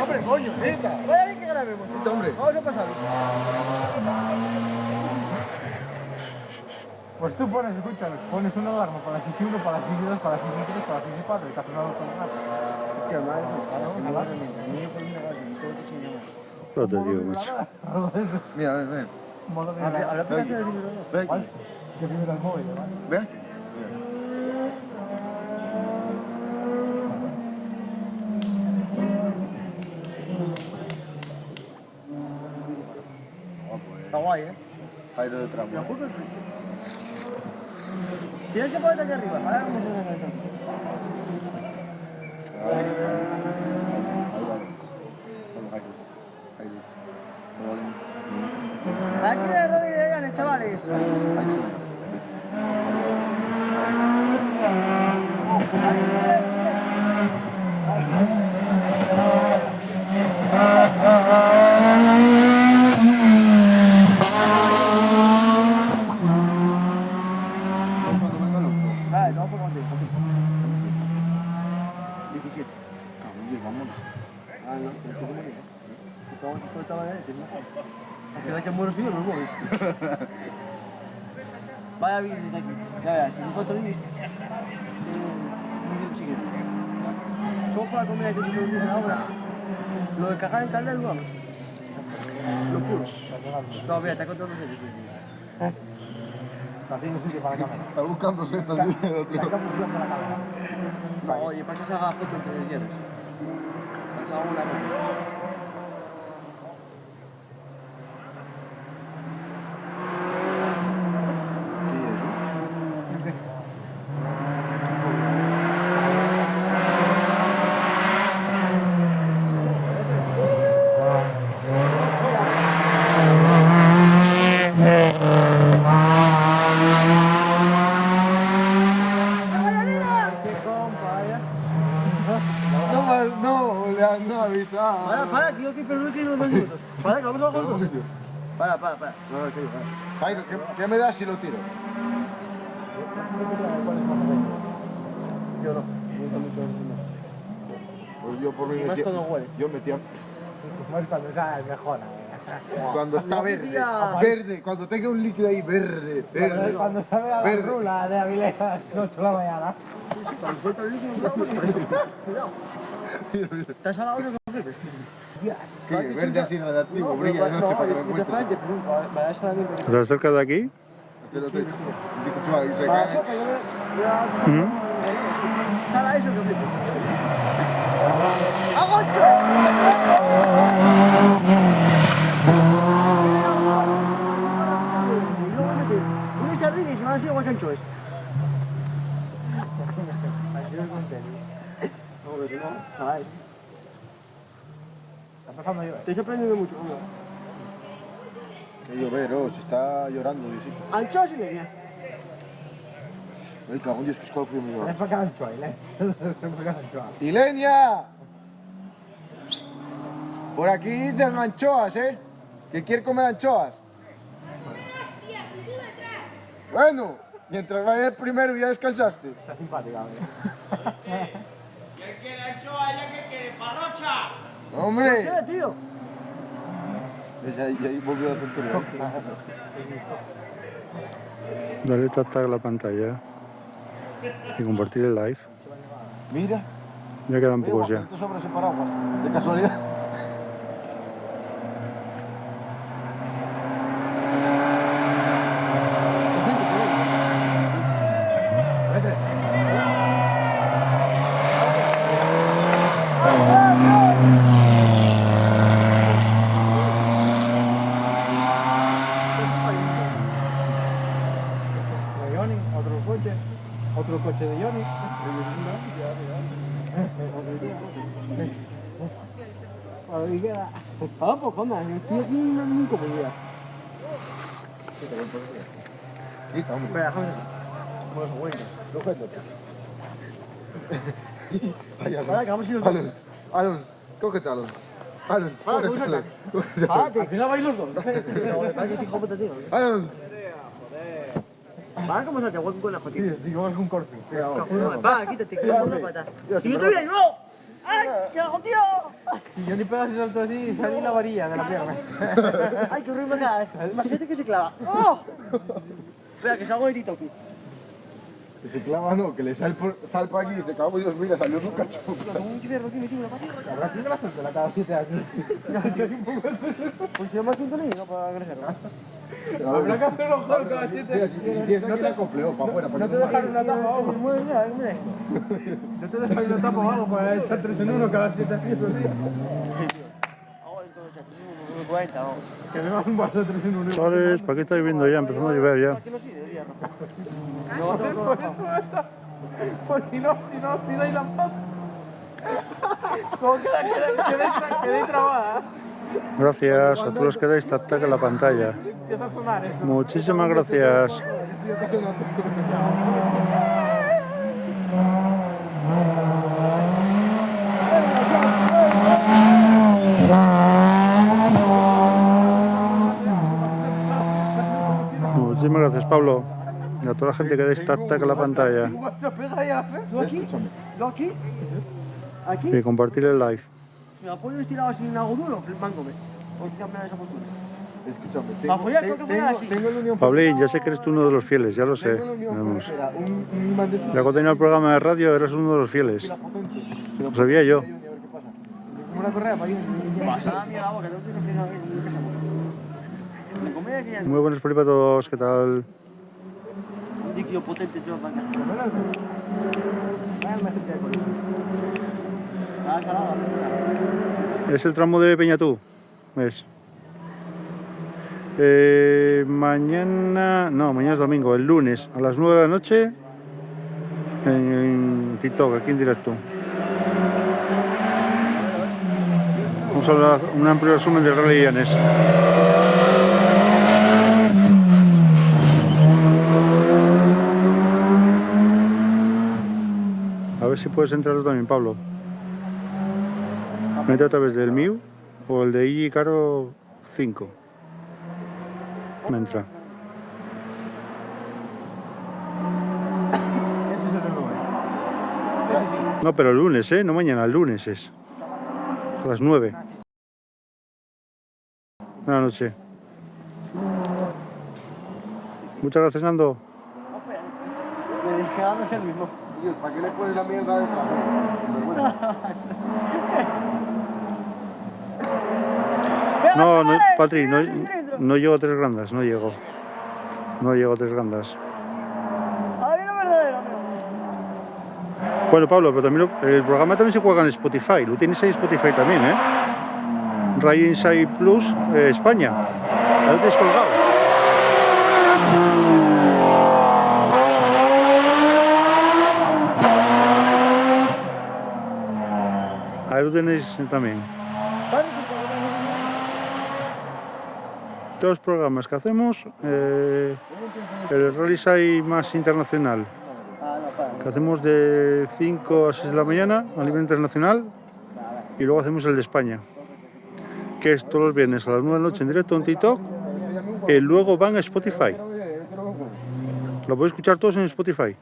Hombre, coño, neta. Vaya bien que grabemos. Hombre. Vamos a pasar. Pues tú pones, escúchame, pones una alarma para las 6 y 1, para las 6 y 2, para las 6 y 3, para las 6 y 4 y te haces una autonomía. Es que además, madre mía, ni por una base, ni todo que chingada. No te digo, macho. Mira, ven. Habrá que hacer el dinero. Ven aquí. Que primero el móvil, ¿vale? Ven aquí. Está guay, ¿eh? Jairo de tramo. Tienes que ponerte aquí arriba. Ahora vamos a hacer una Aquí de rodillas ganes, chavales. Vale, vamos por contigo. 17. Vámonos. Ah, no, pero tú cómo dices. Estaba de decir, ¿no? Al final que muero soy yo, no el móvil. Vaya vídeo desde aquí. Ya verás, en 4 días. Un vídeo siguiente. Somos por la comida que he hecho todos los días ahora. Lo de cagar en calda lo vamos. Lo puro. No, mira, te ha contado los días. Haciendo un sitio para la cámara. Está buscando setas de miedo, tío. Está buscando la cámara. No, oye, para que se haga foto entre los hierros. Para que se haga una ronda. ¿Qué es eso? No me Para, no avisar. Para, que yo aquí perdí que 2 minutos. Para, que vamos a bajar juntos. Para. No, en serio, para. Jairo, ¿qué me das si lo tiro? Yo no, me gusta mucho eso. Pues yo por mí Más metía. todo huele. Yo metía. Más cuando sabes mejor. Cuando está verde. Hostia. Verde, cuando tenga un líquido ahí verde. Verde. Cuando sabe a la Verde. rula de Avilés a las 8 de la mañana. Sí, cuando suelta el líquido, cuidado. ¿Te has salado eso que flipes? Que verde así radiactivo, brilla de noche para que lo encuentres. Vaya salamiento. ¿Te acercas de aquí? Pero te dice, chaval, y se Para la cae. sopa, yo ¿Mm? sala eso que flipes. ¡Agocho! Y luego mete una sardina y se van así igual que anchoes. No, eso no, sala eso. Está pasando yo. Estoy aprendiendo mucho, hombre. Que llover, se está llorando, Diosito. Anchoas y leña. Ay, cago en Dios, que escalofrío me Es da. para cada anchoa, ¿eh? Es para cada anchoa. ¡Ilenia! Por aquí dicen anchoas, ¿eh? ¿Que quiere comer anchoas? Bueno, mientras vaya el primero y ya descansaste. Está simpática, ¿eh? ¡Hombre! ¿Qué, tío? Y ahí volvió la tontería. Dale tap a la pantalla y compartir el live. Mira. Ya quedan pocos ya. ¿Cuántos sobras en paraguas? De casualidad. De Johnny, otro coche de Johnny. Ahí queda. Ah, pues anda, yo estoy aquí en una incomodidad. Quita, hombre. Espera, déjame. Como los abuelos. Ay, Para, que vamos a ir los Alons, Alons, cógete, Alons. Alons, Para, que cógete, vamos a Alons. Cógete, Alons. Párate. Al final vais los dos. Pero me parece que hijo puta, tío. Alons. Para, ¿cómo se te hueco con la Sí, jotita? digo, es un corte. Va, quítate, que no una pata. ¡Y yo te voy a ¡no! ¡Ay, qué hago, tío! Si Johnny pega ese salto así, sale la varilla de la pierna. ¡Ay, qué horror me das! Imagínate que se clava. ¡Oh! Espera, que salgo de TikTok. Que se clava, no, que le sal por aquí y dice, cago en Dios, mira, salió un cacho. Tengo un hierro aquí metido en la pata. Habrá que grasa de la cada 7 aquí. Pues si yo me siento no para crecer. Habrá que hacer los juegos cada 7. Mira, si tienes aquí la compleo, para afuera, para No te dejan una tapa o algo. Mueve ya, hombre. No te dejan una tapa o algo para echar 3 en 1 cada 7 así, esos días. Ahora entonces, 40, vamos. Que me van un vaso 3 en 1. Chavales, ¿para qué está lloviendo ya? Empezando a llover ya. Aquí no sirve, el hierro. Por eso está. Porque no, si dais la paz. Como quedéis trabada. Gracias a todos los que dais tap en la pantalla. Empieza a sonar eso. Muchísimas gracias. Muchísimas gracias, Pablo. Y a toda la gente que dais tap en la pantalla. Se pega ya. ¿Tú aquí? ¿Tú aquí? ¿Aquí? Y compartir el live. ¿Me apoyo estirado así en algo duro? Flimándome. ¿Por qué cambiar esa postura? Escúchame, Para follar, tengo que follar así. tengo en la Unión Pablín, ya sé que eres tú uno de los fieles, ya lo sé. Tengo en la Unión Vamos. Ferretera un imán de estos Ya cuando tenía el programa de radio eres uno de los fieles. la potencia. Lo sabía yo. A ver qué pasa. Como una correa para ir. Pasada mierda, boca, tengo que ir a frenar aquí, ¿qué hacemos? La comida que ya es Muy buenas para todos, ¿qué tal? un líquido potente, tío, para acá. Ah, salada, Es el tramo de Peñatú, ¿ves? Mañana es domingo, el lunes a las 9 de la noche en TikTok, aquí en directo. Vamos a hablar un amplio resumen del Rally Llanes. A ver si puedes entrar tú también, Pablo. Mete a través del Miu o el de Igi Caro 5. Me entra. Ese es el reloj. Ese sí. No, pero el lunes, no mañana, el lunes es. A las 9 de la noche. Muchas gracias, Nando. Me dije, no es el mismo. Dios, ¿para qué le pones la mierda detrás? Vergüenza. No, no, Patri, no llego a 3 grandas, no llego. No llego a 3 grandas. Ahí lo verdadero, amigo. Bueno, Pablo, pero también el programa también se juega en Spotify. Lo tienes ahí en Spotify también, Radio Inside Plus España. Ahí lo tienes colgado. Ahí lo tenéis también. Todos los programas que hacemos, el Rally Side más internacional, que hacemos de 5 a 6 de la mañana a nivel internacional, y luego hacemos el de España, que es todos los viernes a las 9 de la noche en directo en TikTok, y luego van a Spotify. Lo podéis escuchar todos en Spotify.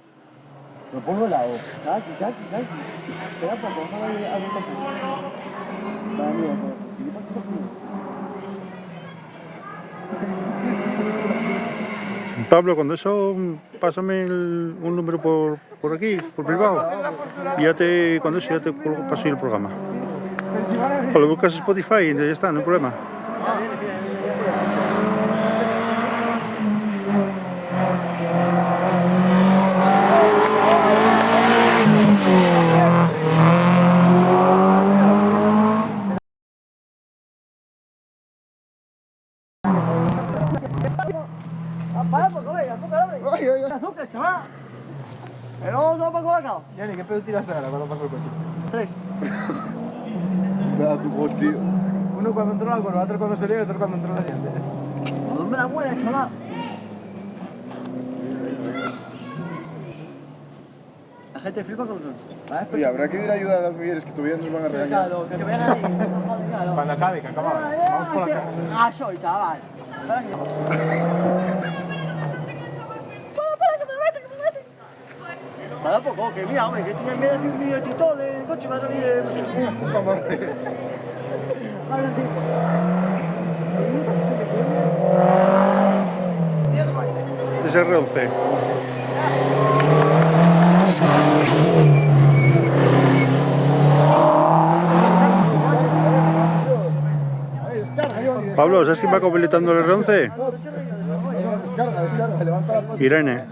Lo pongo helado. Jackie. Espera poco, vamos a ver algo tampoco. Vale, amigo. Pablo, cuando eso, pásame un número por aquí, por privado, y cuando eso ya te paso el programa. O lo buscas en Spotify y ya está, no hay problema. Para poco, venga, azúcar, hombre. Azúcar, chaval. El otro para colacao. Jenny, ¿qué pedo tiraste ahora cuando pasó el coche? 3. Me da tu voz, tío. Uno cuando entró la curva, otro cuando salió y otro cuando entró la siguiente. No me da buena, chaval. La gente flipa con nosotros. Oye, habrá que ir a ayudar a las mujeres que todavía nos van a regañar. Claro, que vean ahí. Cuando acabe, que acabamos. Vamos por la calle. Ah, soy, chaval. Para que me mete. Para poco, que mira, hombre, que tú me envías a hacer un vídeo de TikTok del coche, va a salir de... no sé, Puta madre. Es R11. Pablo, ¿sabes quién va completando el R11? Descarga, levanta la pata. Irene.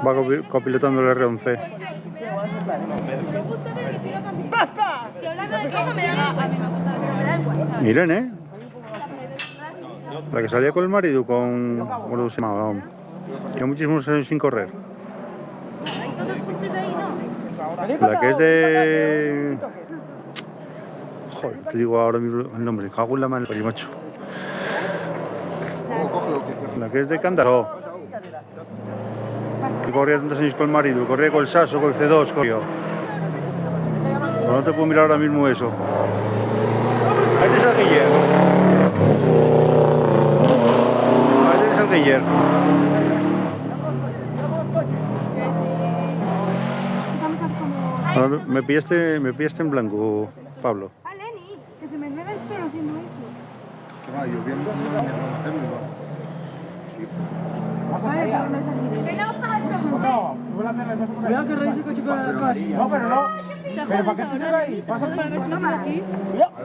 Va copilotando el R11. Si hablando de cosa me da... A mí me gusta, pero me da igual, ¿sabes? Irene. La que salía con el marido, ¿cómo se llamaba? Que muchísimos años sin correr. Hay todos puntos ahí, ¿no? La que es de... Joder, te digo ahora mismo el nombre. Cago en la mano, macho. La que es de Cándaro. Que corría tantos años con el marido. Corría con el Sasso, con el C2, corrió. Pero no te puedo mirar ahora mismo eso. Ahí tienes al Guiller. Ahí tienes al Guiller. Ahora me pillaste en blanco, Pablo. Ah, Lenny, que se me mueve el pelo haciendo eso. Que va lloviendo. Vale, pero no es así, Lenny. ¡Que no pasa! Cuidado que reíse coche con la casa. No, pero no. ¿Pero para qué te estás ahí? Pásate.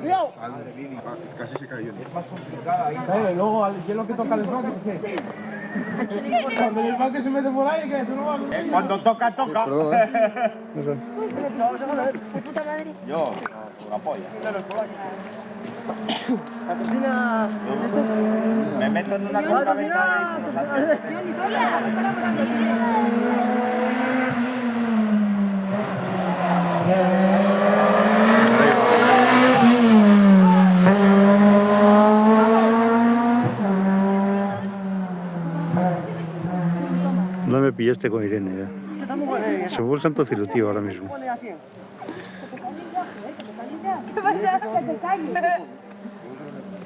Cuidado. Casi se cayó. Claro, y luego al hielo que toca el smack, ¿qué? Cuando el smack se mete por ahí, ¿qué? ¿Tú no vas a... Cuando toca, toca. Perdón, Puta madre. Yo, una polla. Patrocina... Me meto en una compraventa y nos antes. No me pillaste con Irene ya. Se fue el santo cielo, tío, ahora mismo. que te calles.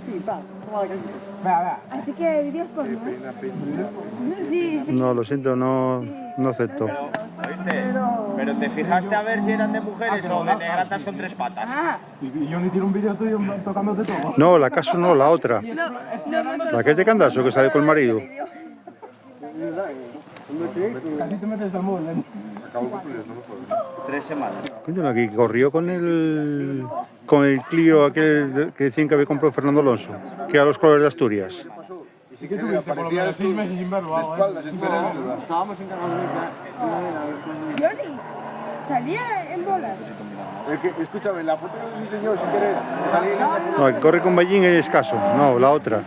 Sí, va, toma la casita. Venga. Así que vídeos porno, ¿eh? Sí, sí. No, lo siento, no acepto. ¿Oíste? Pero te fijaste a ver si eran de mujeres o de negratas con 3 patas. Y yo ni tiro un vídeo tuyo tocándote todo. No, la caso no, la otra. La que es de Candaso, que sale con el marido. Casi te metes al móvil, ¿eh? 3 semanas. Coño, la que corrió con el Clio aquel que decían que había comprado Fernando Alonso, que a los colores de Asturias. Y sí que tuviste por lo menos 6 meses sin verlo. Espaldas, sin querer, ¿verdad? Estábamos encargados de Johnny, salía en bolas. Escúchame, la foto que os enseñó sin querer, me salí en la No, el que corre con Ballín es escaso. No, la otra.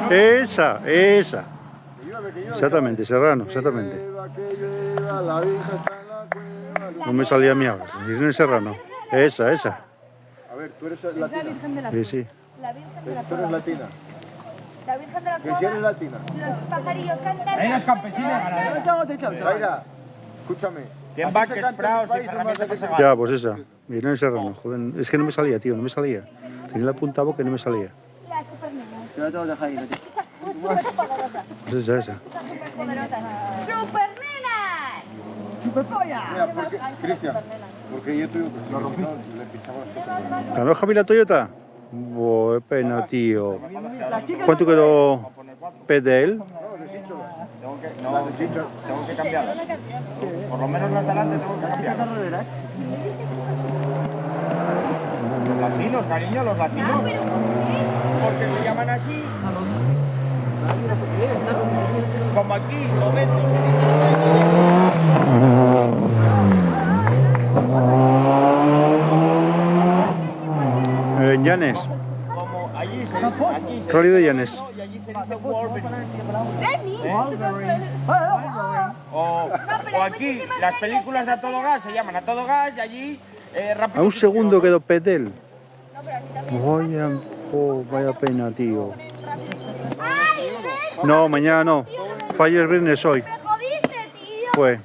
Esa. Exactamente, Serrano, exactamente. La vieja está en la cueva. No me salía mi habla. Irene Serrano. Esa. A ver, tú eres Es la latina. Virgen de la Sí, sí. La Virgen de la Tú eres latina. La Virgen de la Que si eres latina. Los pajarillos cantan. Ahí los campesinos ganaron. Zaira, escúchame. Tienen Así se vaques, canta en praos mi país, y no me herramientas hace que para Ya, pues esa. Irene Serrano. Joder, es que no me salía, tío, no me salía. Tenía la punta a boca y no me salía. La supernena. Te la tengo que dejar ahí, tío. Súper poderosas. Pues esa. Súper poderosas. ¡Supernenas! Mira, porque, Cristian, porque yo tuve lo rompí, le pinchaba esto. ¿Ganó Javi la Toyota? Qué pena, tío. ¿Cuánto quedó pez de él? Tengo que cambiarlas. Por lo menos las de delante tengo que cambiarlas. Los latinos, cariño, los latinos. Porque se llaman así. Como aquí, lo vendo, se Llanes. como allí se dice, aquí se Rally de Llanes. y allí se dice Wolverine. O aquí las películas de A Todo Gas se llaman A Todo Gas y allí Rápido A un y segundo quedó pez de él. No, pero a mí también. Vaya pena, tío. No, mañana no. Falla el viernes hoy. ¡Me jodiste, tío! Fue.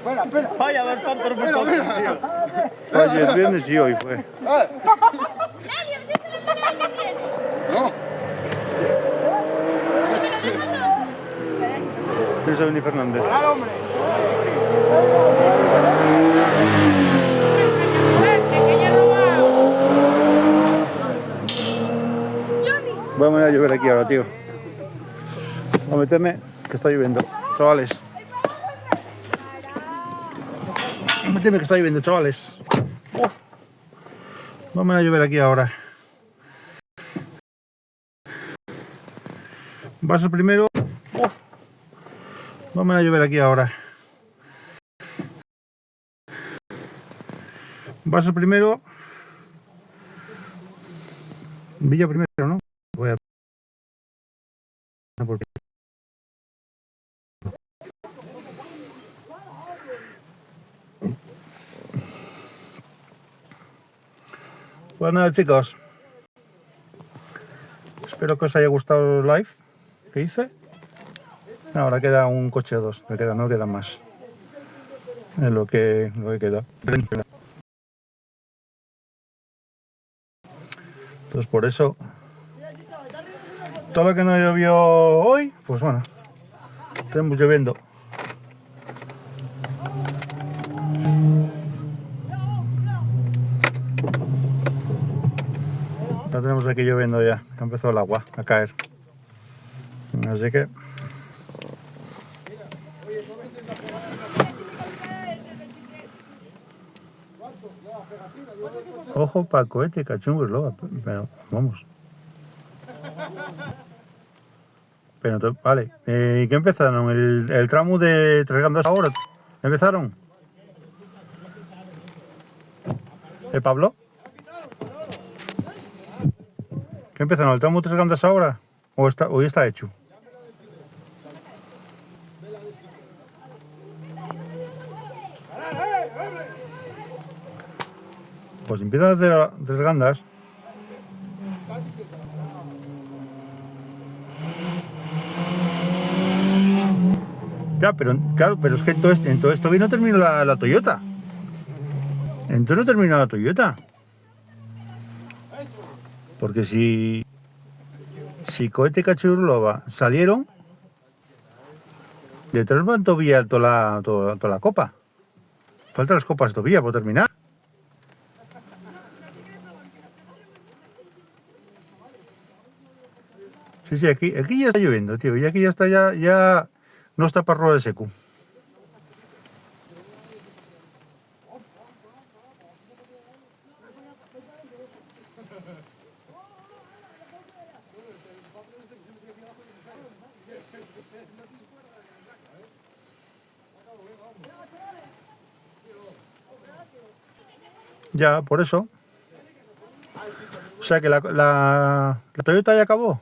furioso. Vaya dos tontos muy tontos, tío. Falla el viernes y hoy fue. Lali, ¿siente la cara que tiene? No, Teresa Beni Fernández. Voy a llover aquí ahora, tío. Voy a meterme, que está lloviendo. Chavales. Voy a meterme que está lloviendo, chavales. Vamos a llover aquí ahora. Vas el primero. Vamos a llover aquí ahora. Vas el primero. Villa primero, ¿no? Voy a... Porque... Pues nada, chicos. Espero que os haya gustado el live que hice. Ahora queda un coche o dos, no queda más. Es lo que queda. Entonces por eso, todo lo que no llovió hoy, pues bueno, estamos lloviendo. Ya tenemos aquí lloviendo ya, ha empezado el agua a caer. Así que... Ojo para el cohete, cachungos, loba, pero vamos. Pero vale, ¿y qué empezaron? ¿El tramo de Tres Gandas ahora? ¿Empezaron? Pablo? ¿Qué empezaron? ¿El tramo Tres Gandas ahora? ¿O hoy está hecho? Pues empiezan a hacer Tres Gandas. Ya, pero claro, pero es que en todo esto bien no terminó la Toyota. Entonces no terminó la Toyota. Porque si Cohete, Cacho y Urloba salieron, detrás van todavía toda la copa. Faltan las copas todavía por terminar. Sí, aquí ya está lloviendo, tío. Y aquí ya está, ya no está para rueda de seco. Ya, por eso. O sea que la Toyota ya acabó.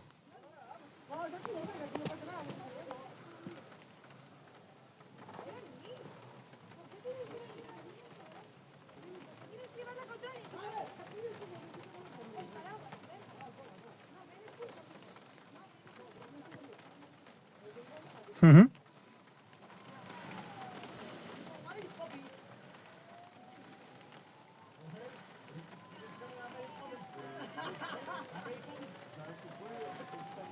Ujú.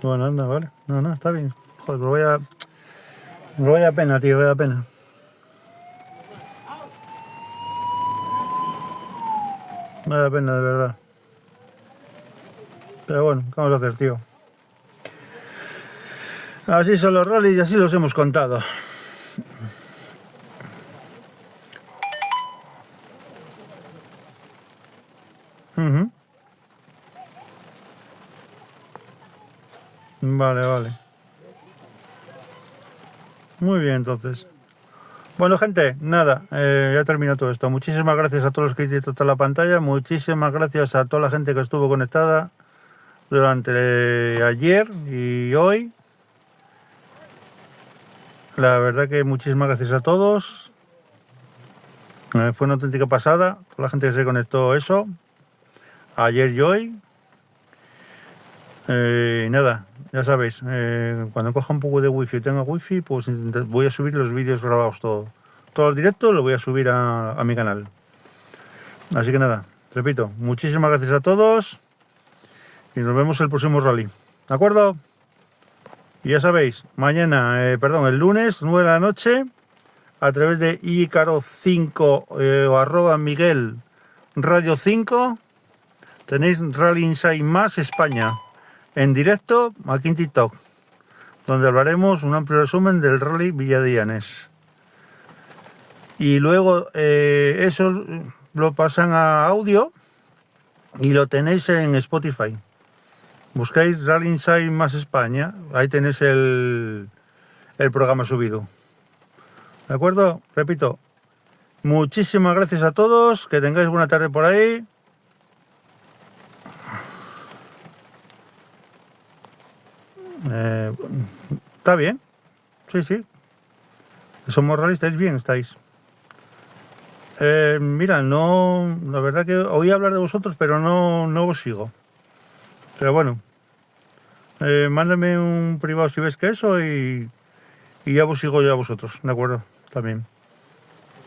Bueno, anda, vale. No, está bien. Joder, pero vaya pena, tío, vaya pena. Vaya pena, de verdad. Pero bueno, ¿qué vamos a hacer, tío? Así son los rallies y así los hemos contado. Ujú. Vale. Muy bien, entonces. Bueno, gente, nada, ya terminó todo esto. Muchísimas gracias a todos los que hicieron toda la pantalla. Muchísimas gracias a toda la gente que estuvo conectada durante ayer y hoy. La verdad que muchísimas gracias a todos. Fue una auténtica pasada. Toda la gente que se conectó eso. Ayer y hoy. Nada, ya sabéis, cuando coja un poco de wifi y tenga wifi, pues voy a subir los vídeos grabados todos los directos, los voy a subir a mi canal. Así que nada, repito, muchísimas gracias a todos y nos vemos el próximo rally. ¿De acuerdo? Y ya sabéis, el lunes, 9 de la noche, a través de Icaro5 o @Miguel Radio 5, tenéis Rally Inside más España. En directo aquí en TikTok, donde hablaremos un amplio resumen del Rally Villadianes. Y luego eso lo pasan a audio y lo tenéis en Spotify. Buscáis Rally Inside más España, ahí tenéis el programa subido. ¿De acuerdo? Repito, muchísimas gracias a todos, que tengáis buena tarde por ahí. Está bien, sí. Somos realistas, bien estáis. Mira, no, la verdad que oí hablar de vosotros, pero no os sigo. Pero bueno, mándame un privado si ves que eso y ya os sigo yo a vosotros, ¿de acuerdo? También.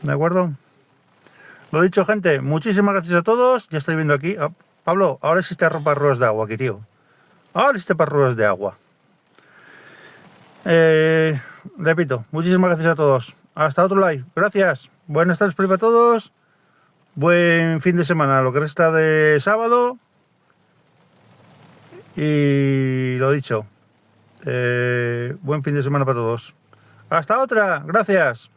¿De acuerdo? Lo dicho, gente, muchísimas gracias a todos. Ya estoy viendo aquí. Pablo, ahora existe para ruedas de agua aquí, tío. Ahora existe para ruedas de agua. Repito, muchísimas gracias a todos. Hasta otro live. Gracias. Buenas tardes para todos. Buen fin de semana, lo que resta de sábado. Y lo dicho, buen fin de semana para todos. Hasta otra. Gracias.